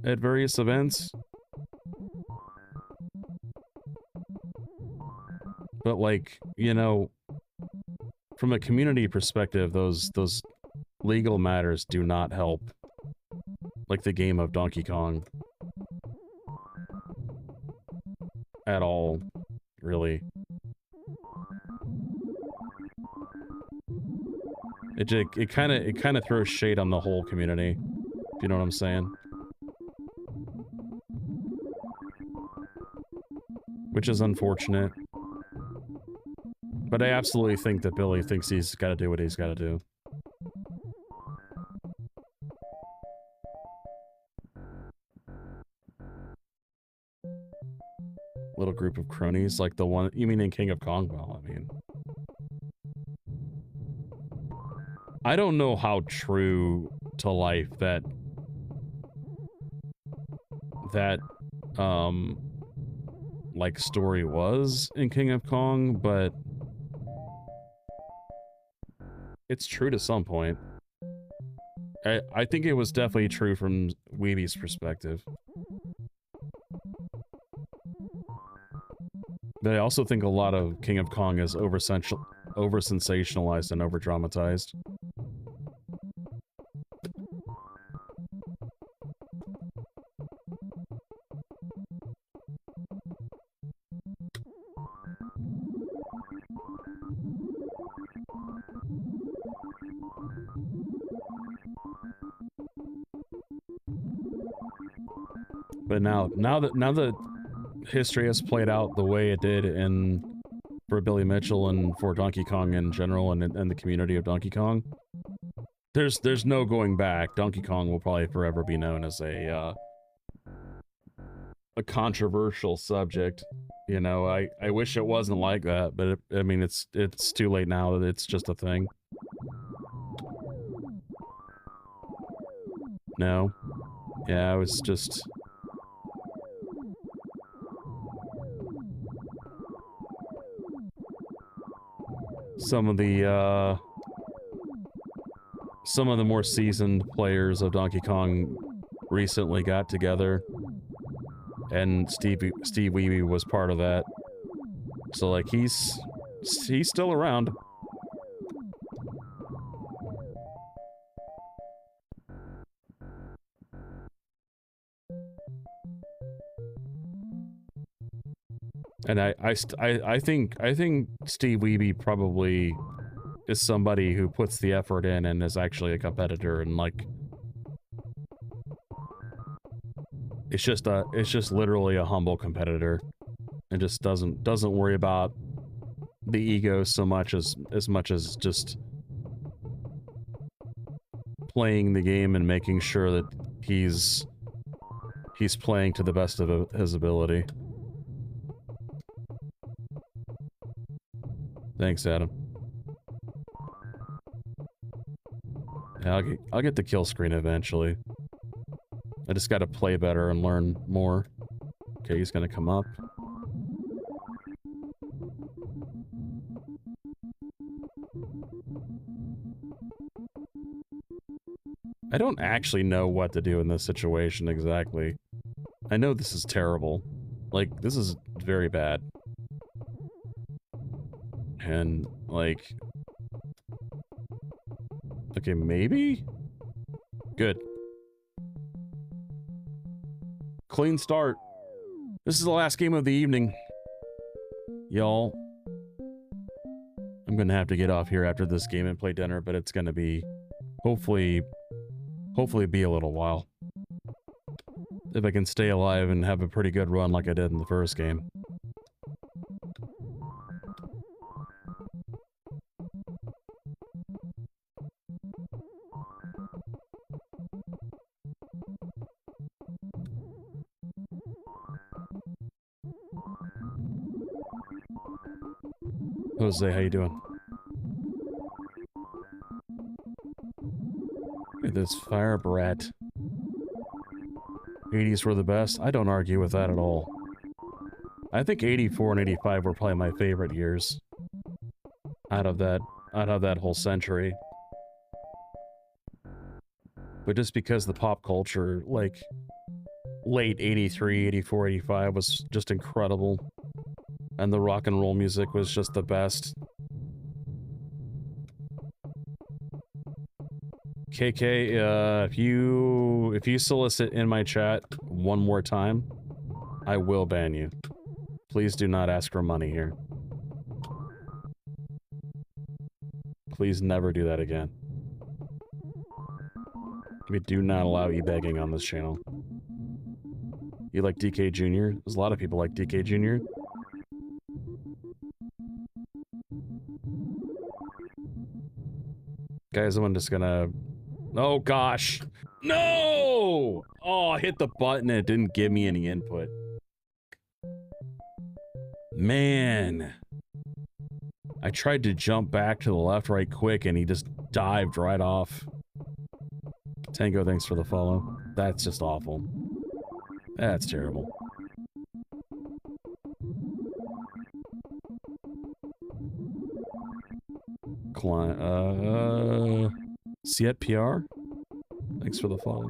Speaker 1: at various events. But, like, you know, from a community perspective, those legal matters do not help, like, the game of Donkey Kong at all, really. It kind of throws shade on the whole community, if you know what I'm saying. Which is unfortunate. But I absolutely think that Billy thinks he's got to do what he's got to do. Little group of cronies, like the one... You mean in King of Kong? Well, I mean... I don't know how true to life that, like, story was in King of Kong, but it's true to some point. I think it was definitely true from Weeby's perspective. But I also think a lot of King of Kong is over-sensationalized and over-dramatized. But now that history has played out the way it did for Billy Mitchell and for Donkey Kong in general and the community of Donkey Kong, there's no going back. Donkey Kong will probably forever be known as a controversial subject. You know, I wish it wasn't like that, but I mean, it's too late now that it's just a thing. No. Yeah, I was just... Some of the more seasoned players of Donkey Kong recently got together, and Steve Wiebe was part of that. So like he's still around. And I think Steve Wiebe probably is somebody who puts the effort in and is actually a competitor, and like it's just literally a humble competitor, and just doesn't worry about the ego so much as just playing the game and making sure that he's playing to the best of his ability. Thanks, Adam. Yeah, I'll get the kill screen eventually. I just gotta play better and learn more. Okay, he's gonna come up. I don't actually know what to do in this situation exactly. I know this is terrible. Like, this is very bad. And, like... Okay, maybe? Good. Clean start. This is the last game of the evening. Y'all. I'm gonna have to get off here after this game and play dinner, but it's gonna be... Hopefully be a little while. If I can stay alive and have a pretty good run like I did in the first game. Jose, how you doing? Look at this fire brat. 80s were the best. I don't argue with that at all. I think 84 and 85 were probably my favorite years. Out of that whole century. But just because the pop culture, like, late 83, 84, 85 was just incredible. And the rock and roll music was just the best. KK, if you solicit in my chat one more time, I will ban you. Please do not ask for money here. Please never do that again. We do not allow e-begging on this channel. You like DK Jr.? There's a lot of people like DK Jr. Guys, I'm just gonna... Oh gosh! No! Oh, I hit the button and it didn't give me any input. Man. I tried to jump back to the left right quick and he just dived right off. Tango, thanks for the follow. That's just awful. That's terrible. Siet PR? Thanks for the follow.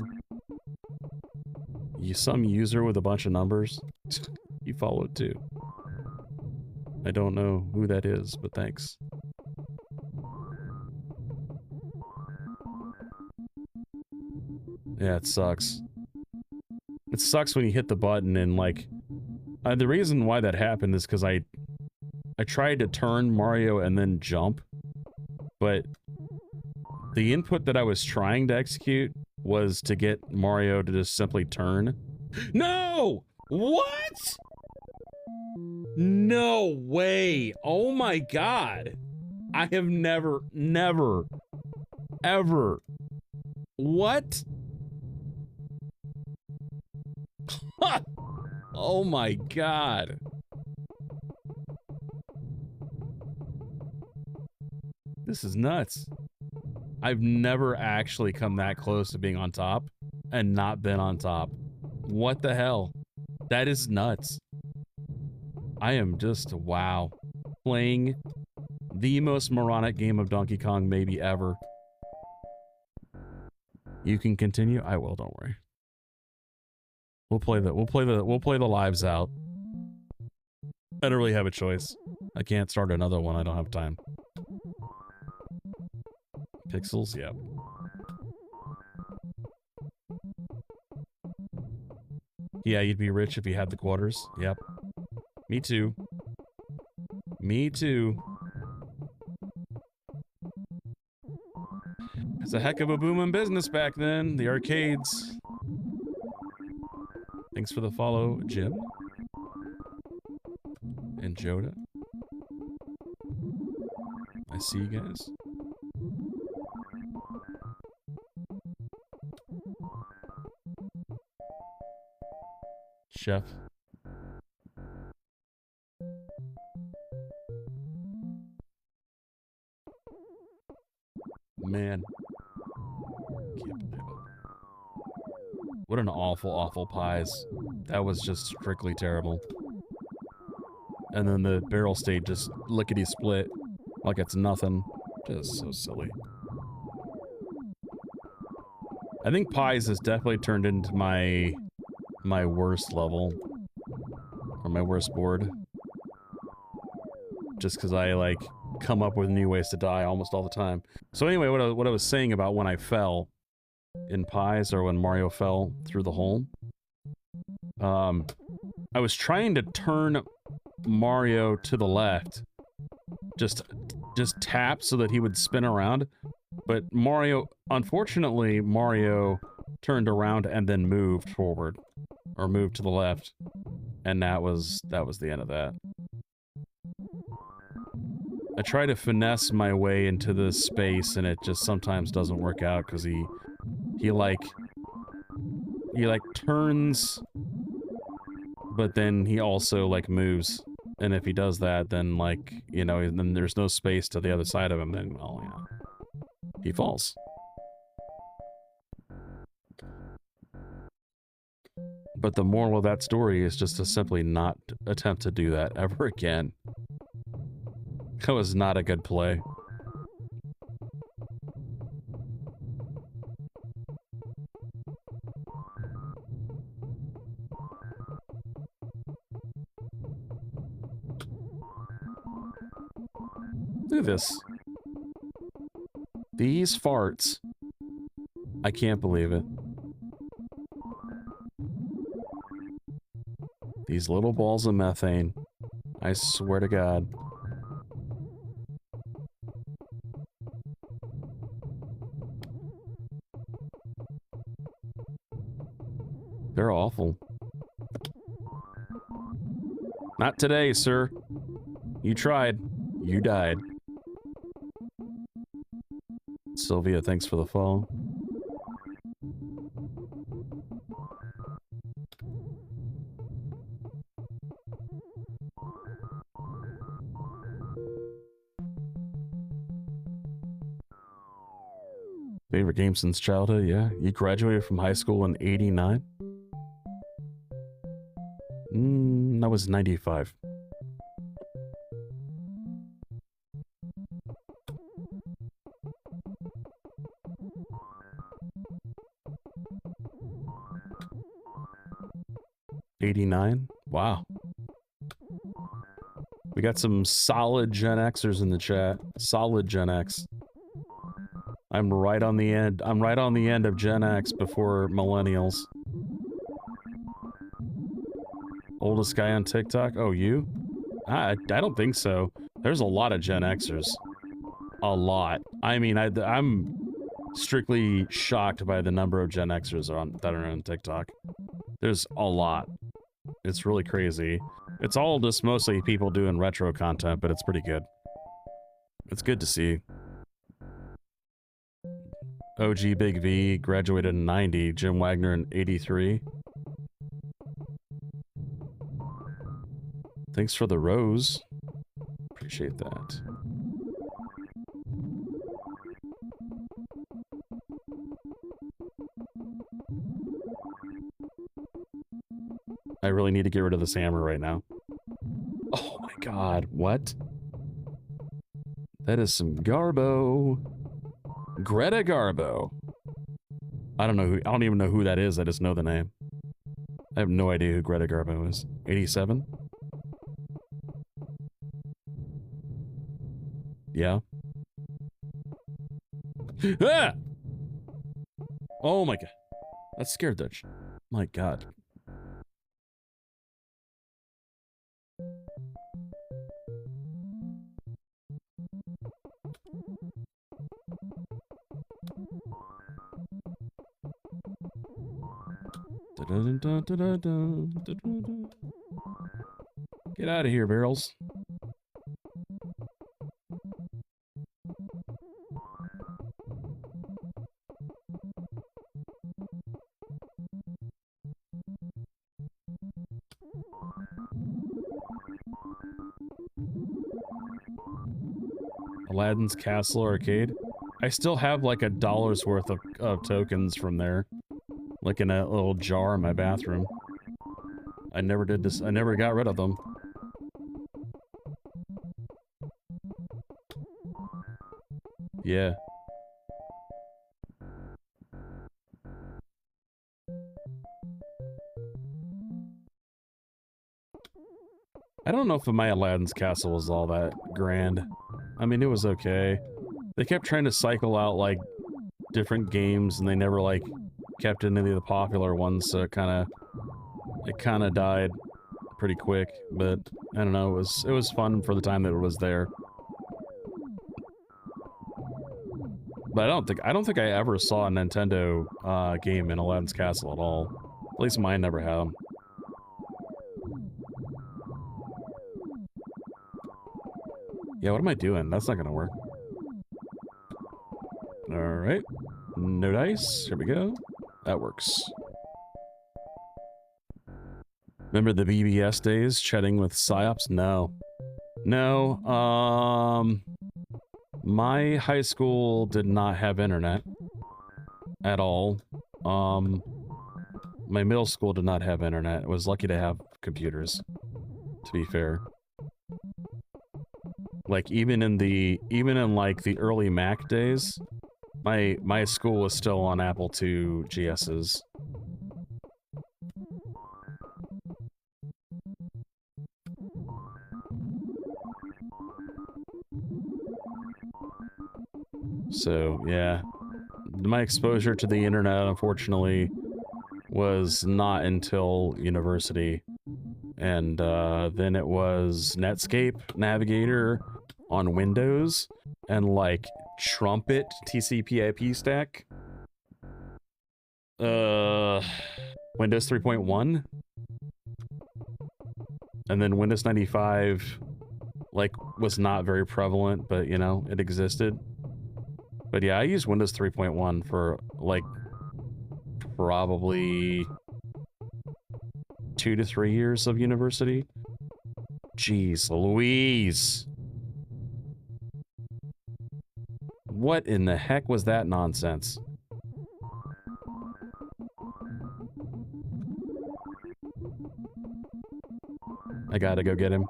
Speaker 1: You some user with a bunch of numbers? You follow it too. I don't know who that is, but thanks. Yeah, it sucks. It sucks when you hit the button and, like... the reason why that happened is because I tried to turn Mario and then jump, but the input that I was trying to execute was to get Mario to just simply turn No! What? No way. Oh my god. I have never, ever. What? Oh my god. This is nuts. I've never actually come that close to being on top and not been on top. What the hell? That is nuts. I am just, wow. Playing the most moronic game of Donkey Kong maybe ever. You can continue? I will, don't worry. We'll play the lives out. I don't really have a choice. I can't start another one, I don't have time. Pixels? Yep. Yeah, you'd be rich if you had the quarters. Yep. Me too. Me too. It's a heck of a booming business back then. The arcades. Thanks for the follow, Jim. And Joda. I see you guys. Chef. Man. Can't believe it. What an awful, awful pies. That was just strictly terrible. And then the barrel stayed just lickety split. Like it's nothing. Just so silly. I think pies has definitely turned into my worst level. Or my worst board. Just because I, like, come up with new ways to die almost all the time. So anyway, what I was saying about when I fell in pies, or when Mario fell through the hole. I was trying to turn Mario to the left. Just tap so that he would spin around. But unfortunately, Mario turned around and then moved forward. Or moved to the left. And that was the end of that. I try to finesse my way into this space, and it just sometimes doesn't work out, because he turns, but then he also, like, moves. And if he does that, then, like, you know, then there's no space to the other side of him, then, well, you know, he falls. But the moral of that story is just to simply not attempt to do that ever again. That was not a good play. Look at this. These farts. I can't believe it. These little balls of methane. I swear to God. They're awful. Not today, sir. You tried. You died. Sylvia, thanks for the follow. Favorite game since childhood, yeah. You graduated from high school in '89? That was 95. '89? Wow. We got some solid Gen Xers in the chat. Solid Gen X. I'm right on the end. I'm right on the end of Gen X before millennials. Oldest guy on TikTok? Oh, you? I don't think so. There's a lot of Gen Xers. A lot. I mean, I'm strictly shocked by the number of Gen Xers that are on TikTok. There's a lot. It's really crazy. It's all just mostly people doing retro content, but it's pretty good. It's good to see. OG Big V graduated in 90, Jim Wagner in 83. Thanks for the rose. Appreciate that. I really need to get rid of this hammer right now. Oh my god, what? That is some Garbo. Greta Garbo. I don't even know who that is, I just know the name. I have no idea who Greta Garbo is. 87? Yeah. Ah! Oh my god. That scared the my god. Get out of here, barrels. Aladdin's Castle Arcade. I still have like $1 worth of tokens from there. Like in a little jar in my bathroom. I never did this. I never got rid of them. Yeah. I don't know if my Aladdin's Castle was all that grand. I mean, it was okay. They kept trying to cycle out, like, different games, and they never, like, kept any of the popular ones, so it kinda died pretty quick, but I don't know, it was fun for the time that it was there. But I don't think I ever saw a Nintendo game in Aladdin's Castle at all. At least mine never had them. Yeah, what am I doing? That's not gonna work. Alright. No dice. Here we go. That works. Remember the BBS days, chatting with PsyOps? No. No, my high school did not have internet. At all. My middle school did not have internet. I was lucky to have computers, to be fair. Like, even in like the early Mac days, my school was still on Apple II GSs. So, yeah. My exposure to the internet, unfortunately, was not until university. And then it was Netscape Navigator on Windows, and like Trumpet TCP/IP stack. Windows 3.1. And then Windows 95, like, was not very prevalent, but, you know, it existed. But yeah, I used Windows 3.1 for, like, probably 2 to 3 years of university. Jeez Louise. What in the heck was that nonsense? I gotta go get him.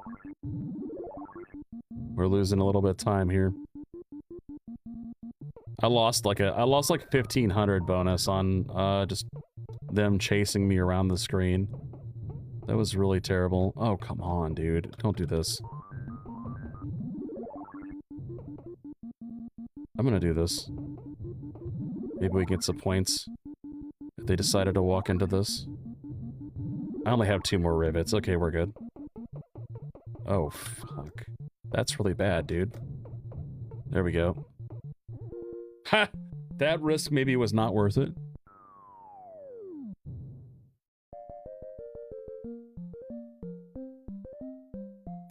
Speaker 1: We're losing a little bit of time here. I lost like 1,500 bonus on just them chasing me around the screen. That was really terrible. Oh, come on, dude. Don't do this. I'm gonna do this. Maybe we get some points if they decided to walk into this. I only have 2 more rivets. Okay, we're good. Oh, fuck. That's really bad, dude. There we go. Ha! That risk maybe was not worth it.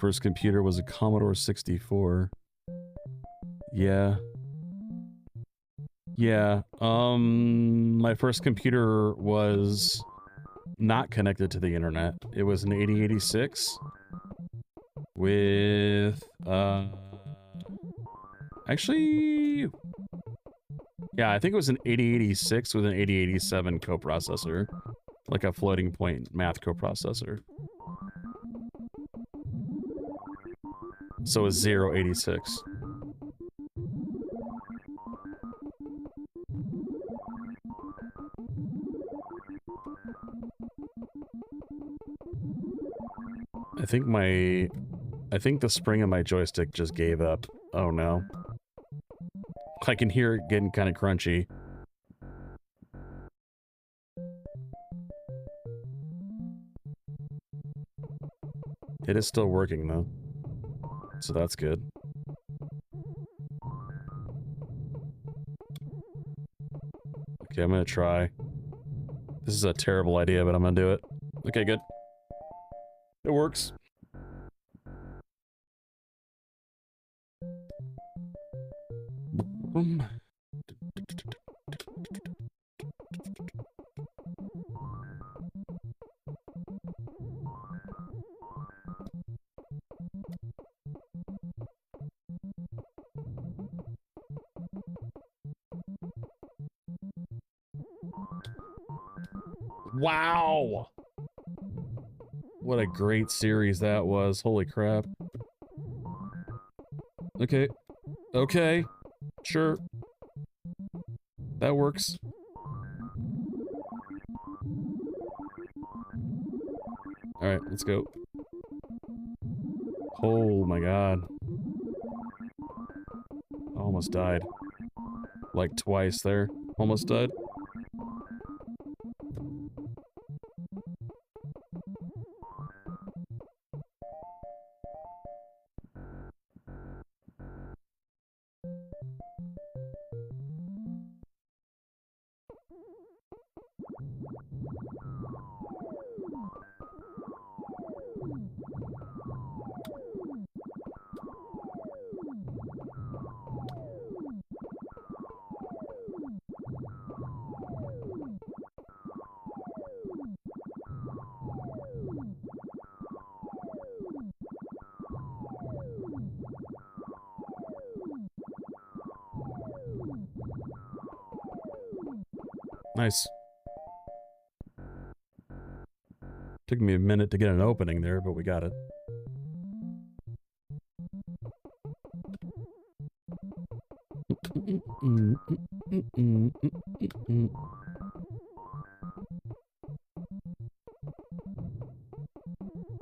Speaker 1: First computer was a Commodore 64. Yeah. Yeah. My first computer was not connected to the internet. It was an 8086 with, actually, yeah, I think it was an 8086 with an 8087 coprocessor. Like a floating point math coprocessor. So it's 086. I think the spring of my joystick just gave up. Oh no. I can hear it getting kind of crunchy. It is still working though. So that's good. Okay, I'm gonna try. This is a terrible idea, but I'm gonna do it. Okay, good. It works. Wow! What a great series that was. Holy crap. Okay. Okay. Sure. That works. Alright, let's go. Oh my god. I almost died. Like twice there. Almost died. Nice. Took me a minute to get an opening there, but we got it.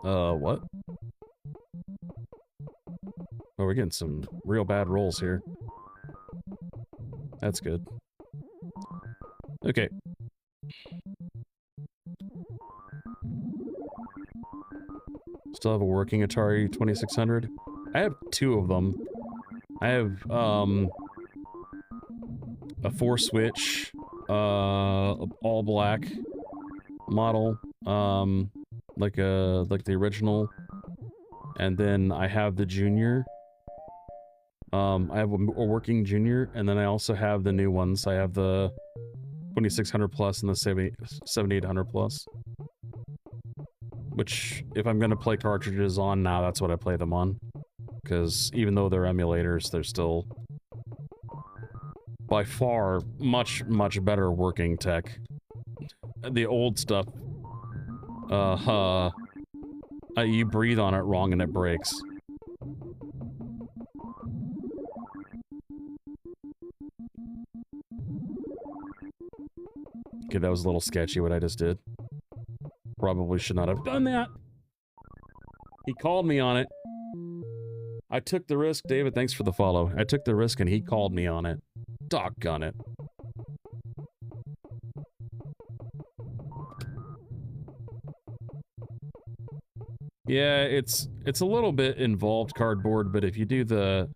Speaker 1: What? Oh, we're getting some real bad rolls here. That's good. Okay. Still have a working Atari 2600. I have two of them. I have, a 4-switch, all black model, like the original. And then I have the junior. I have a working junior, and then I also have the new ones. I have the 2600 plus and the 7800 plus. Which, if I'm gonna play cartridges on now, that's what I play them on. Because even though they're emulators, they're still by far much better working tech. The old stuff, you breathe on it wrong and it breaks. Okay, that was a little sketchy what I just did. Probably should not have done that. He called me on it. I took the risk. David, thanks for the follow. I took the risk and he called me on it. Doggone it. Yeah, it's a little bit involved, Cardboard, but if you do the,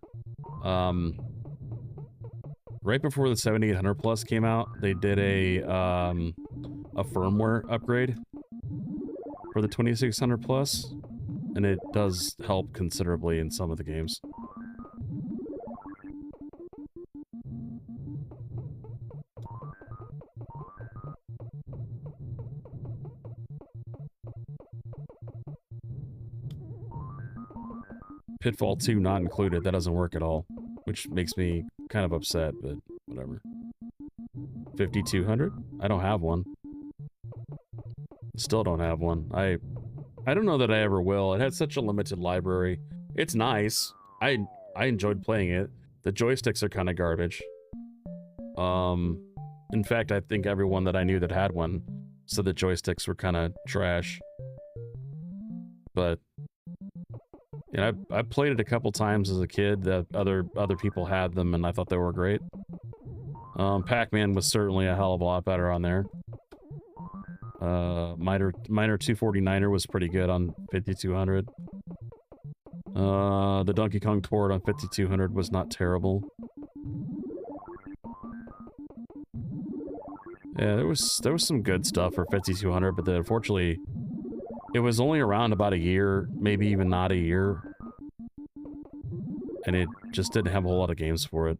Speaker 1: right before the 7800 Plus came out, they did a firmware upgrade for the 2600 Plus, and it does help considerably in some of the games. Pitfall 2 not included, that doesn't work at all, which makes me kind of upset, but whatever. 5200? I don't have one. Still don't have one. I don't know that I ever will. It had such a limited library. It's nice. I enjoyed playing it. The joysticks are kind of garbage. In fact, I think everyone that I knew that had one said the joysticks were kind of trash. But yeah, I played it a couple times as a kid. That other people had them, and I thought they were great. Pac-Man was certainly a hell of a lot better on there. Miner 249er was pretty good on 5200. The Donkey Kong port on 5200 was not terrible. Yeah, there was some good stuff for 5200, but then unfortunately, it was only around about a year, maybe even not a year. And it just didn't have a whole lot of games for it.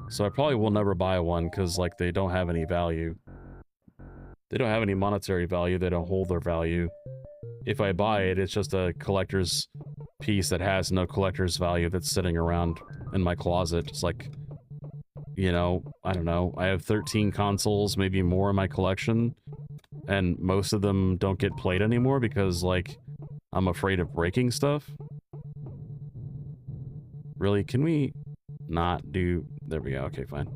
Speaker 1: So I probably will never buy one, because, like, they don't have any value. They don't have any monetary value, they don't hold their value. If I buy it, it's just a collector's piece that has no collector's value that's sitting around in my closet. It's like, you know, I don't know, I have 13 consoles, maybe more in my collection, and most of them don't get played anymore because, like, I'm afraid of breaking stuff. Really, can we not do... There we go, okay, fine.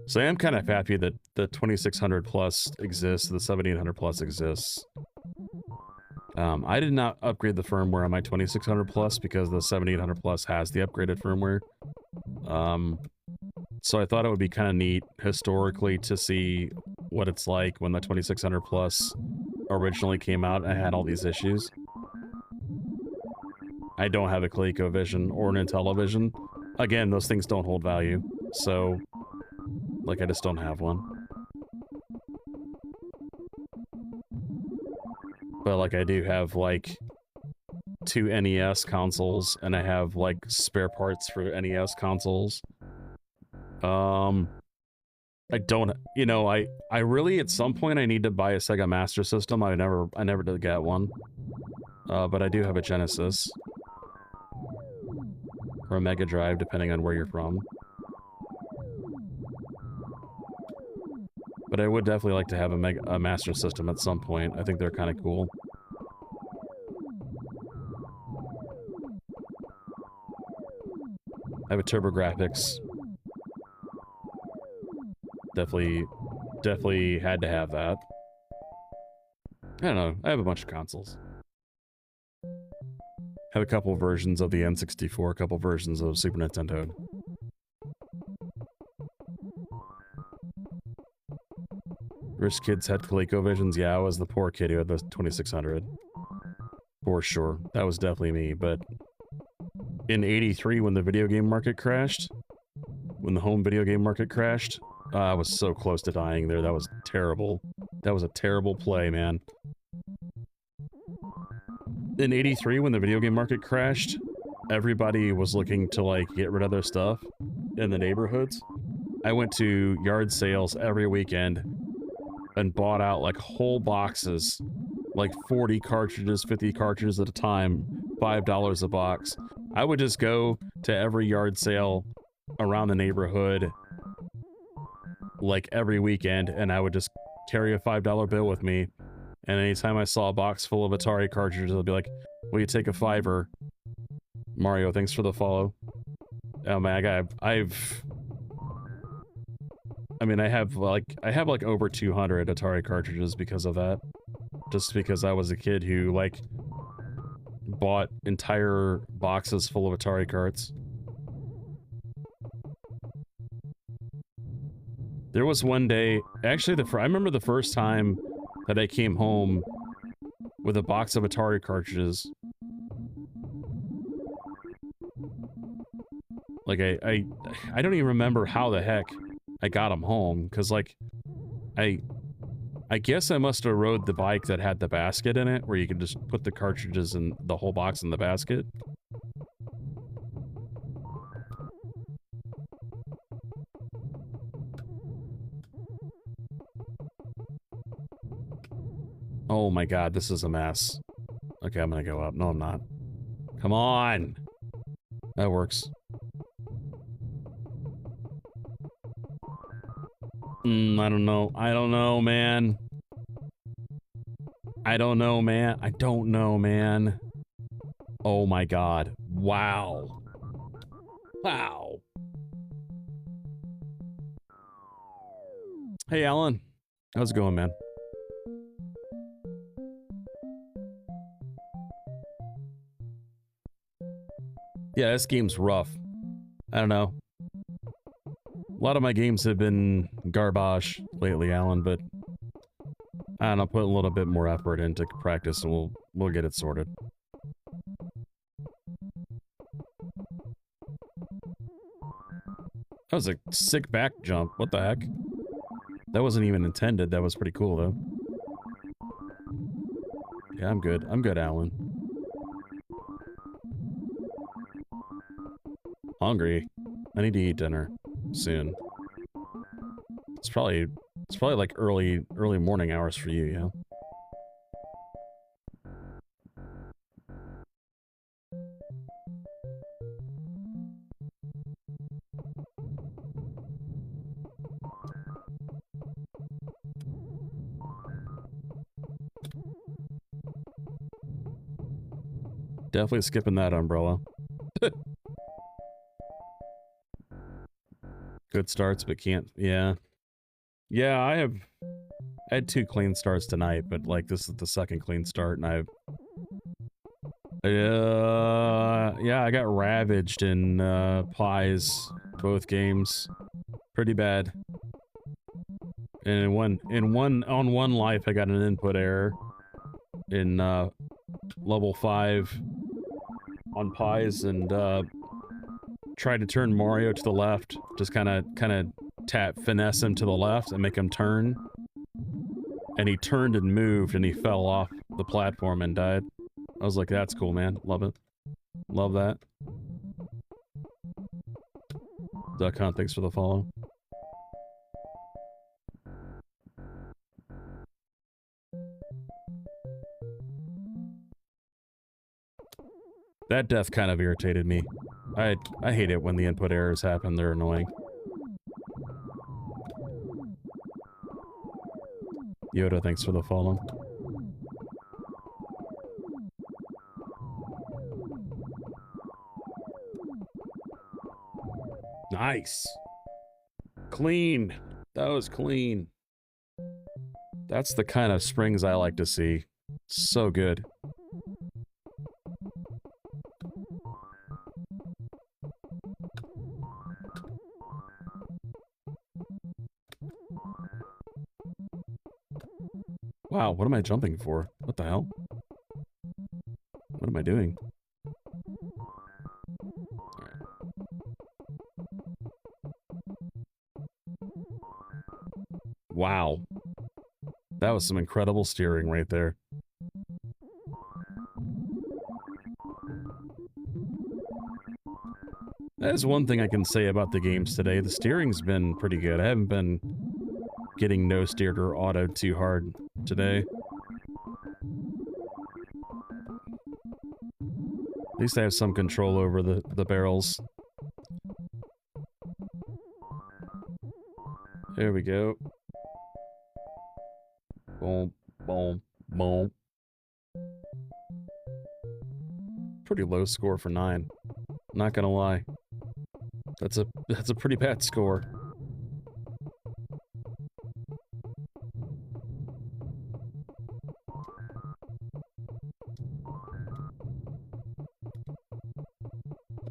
Speaker 1: So I am kind of happy that the 2600 plus exists, the 7800 plus exists. I did not upgrade the firmware on my 2600 plus because the 7800 plus has the upgraded firmware. So I thought it would be kind of neat historically to see what it's like when the 2600 plus originally came out and had all these issues. I don't have a ColecoVision or an Intellivision. Again, those things don't hold value, so like I just don't have one. But like I do have like 2 NES consoles, and I have like spare parts for NES consoles. I don't, you know, I really at some point I need to buy a Sega Master System. I never did get one. But I do have a Genesis. Or a Mega Drive, depending on where you're from. But I would definitely like to have a Master System at some point. I think they're kind of cool. I have a TurboGrafx. Definitely had to have that. I don't know. I have a bunch of consoles. Have a couple versions of the N64, a couple versions of Super Nintendo. Rich kids had ColecoVisions. Yeah, I was the poor kid who had the 2600. For sure. That was definitely me, but... in '83, when the video game market crashed, when the home video game market crashed, I was so close to dying there. That was terrible. That was a terrible play, man. In '83, when the video game market crashed, everybody was looking to, like, get rid of their stuff in the neighborhoods. I went to yard sales every weekend and bought out, like, whole boxes. Like, 40 cartridges, 50 cartridges at a time, $5 a box. I would just go to every yard sale around the neighborhood, like, every weekend, and I would just carry a $5 bill with me. And anytime I saw a box full of Atari cartridges, I'd be like, will you take a $5? Mario, thanks for the follow. Oh man, I have like over 200 Atari cartridges because of that. Just because I was a kid who, like, bought entire boxes full of Atari carts. There was one day, actually I remember the first time that I came home with a box of Atari cartridges. Like, I don't even remember how the heck I got him home, because, like, I guess I must have rode the bike that had the basket in it, where you could just put the cartridges in the whole box in the basket. Oh my god, this is a mess. Okay, I'm gonna go up. No, I'm not. Come on! That works. I don't know. I don't know, man. I don't know, man. I don't know, man. Oh my god. Wow. Wow. Hey, Alan. How's it going, man? Yeah, this game's rough. I don't know. A lot of my games have been garbage lately, Alan, but I don't know, put a little bit more effort into practice and we'll get it sorted. That was a sick back jump. What the heck? That wasn't even intended. That was pretty cool, though. Yeah, I'm good. I'm good, Alan. Hungry. I need to eat dinner soon. It's probably like early morning hours for you, yeah. Definitely skipping that umbrella. Good starts, but can't, yeah. Yeah, I had 2 clean starts tonight, but, like, this is the second clean start, and yeah, I got ravaged in, pies, both games. Pretty bad. And on one life, I got an input error in, level 5 on pies, and, tried to turn Mario to the left, just kinda finesse him to the left and make him turn. And he turned and moved and he fell off the platform and died. I was like, that's cool, man. Love it. Love that. Duck Hunt, thanks for the follow. That death kind of irritated me. I hate it when the input errors happen, they're annoying. Yoda, thanks for the follow. Nice. Clean. That was clean. That's the kind of springs I like to see. So good. Wow, what am I jumping for? What the hell? What am I doing? Wow. That was some incredible steering right there. That is one thing I can say about the games today. The steering's been pretty good. I haven't been getting no-steered or autoed too hard today. At least I have some control over the barrels. There we go. Boom, boom, boom. Pretty low score for 9. Not gonna lie. That's a pretty bad score.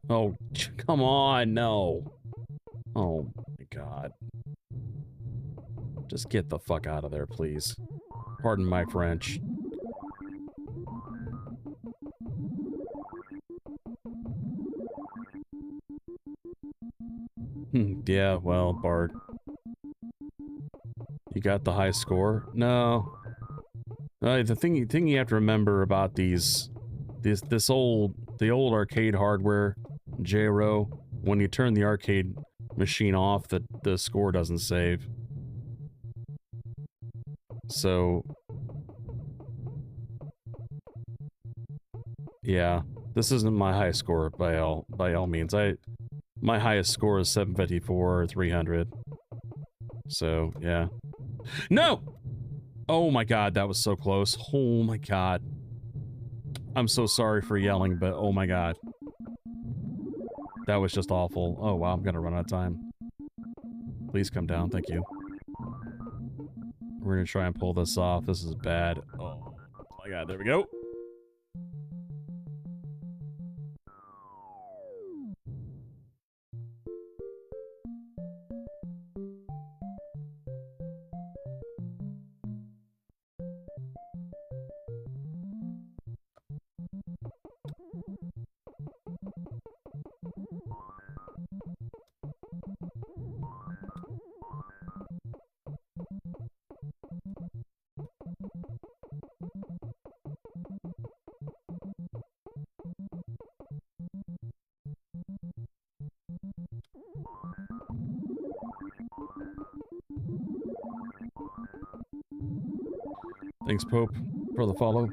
Speaker 1: Oh, come on, no. Oh my god. Just get the fuck out of there, please. Pardon my French. Yeah, well, Bart. You got the high score? No. The thing you have to remember about the old arcade hardware, JRO, when you turn the arcade machine off, the score doesn't save. So yeah, this isn't my high score by all means. My highest score is 754 or 300. So, yeah. No! Oh my god, that was so close. Oh my god. I'm so sorry for yelling, but oh my god. That was just awful. Oh wow, I'm gonna run out of time. Please come down, thank you. We're gonna try and pull this off. This is bad. Oh my god, there we go. Thanks, Pope, for the follow.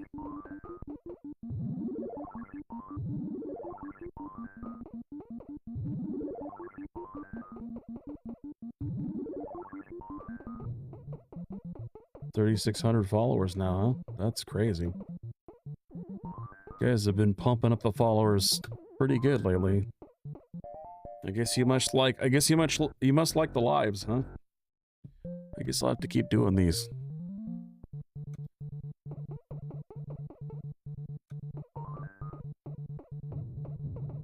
Speaker 1: $3,600 followers now, huh? That's crazy. You guys have been pumping up the followers pretty good lately. I guess you must like the lives, huh? I guess I'll have to keep doing these.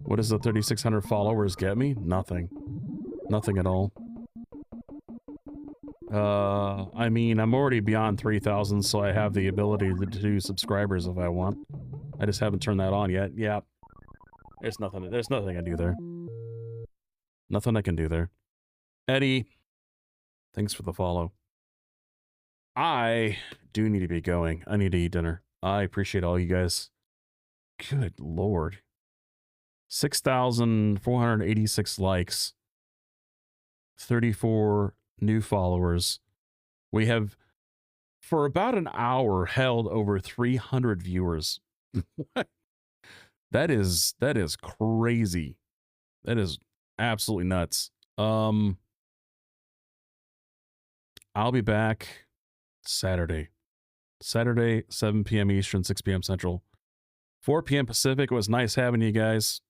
Speaker 1: What does the 3,600 followers get me? Nothing. Nothing at all. I mean, I'm already beyond 3,000, so I have the ability to do subscribers if I want. I just haven't turned that on yet. Yeah. There's nothing I do there. Nothing I can do there. Eddie, thanks for the follow. I do need to be going. I need to eat dinner. I appreciate all you guys. Good lord. 6,486 likes. 34 new followers. We have, for about an hour, held over 300 viewers. What? That is crazy. That is absolutely nuts. I'll be back Saturday, 7 p.m. Eastern, 6 p.m. Central, 4 p.m. Pacific. It was nice having you guys.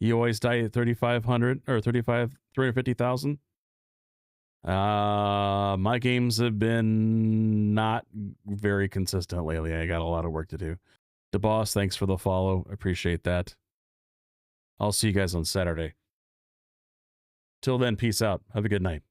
Speaker 1: You always die at 3,500 or 350,000. My games have been not very consistent lately. I got a lot of work to do. The boss, thanks for the follow. Appreciate that. I'll see you guys on Saturday. Till then, peace out. Have a good night.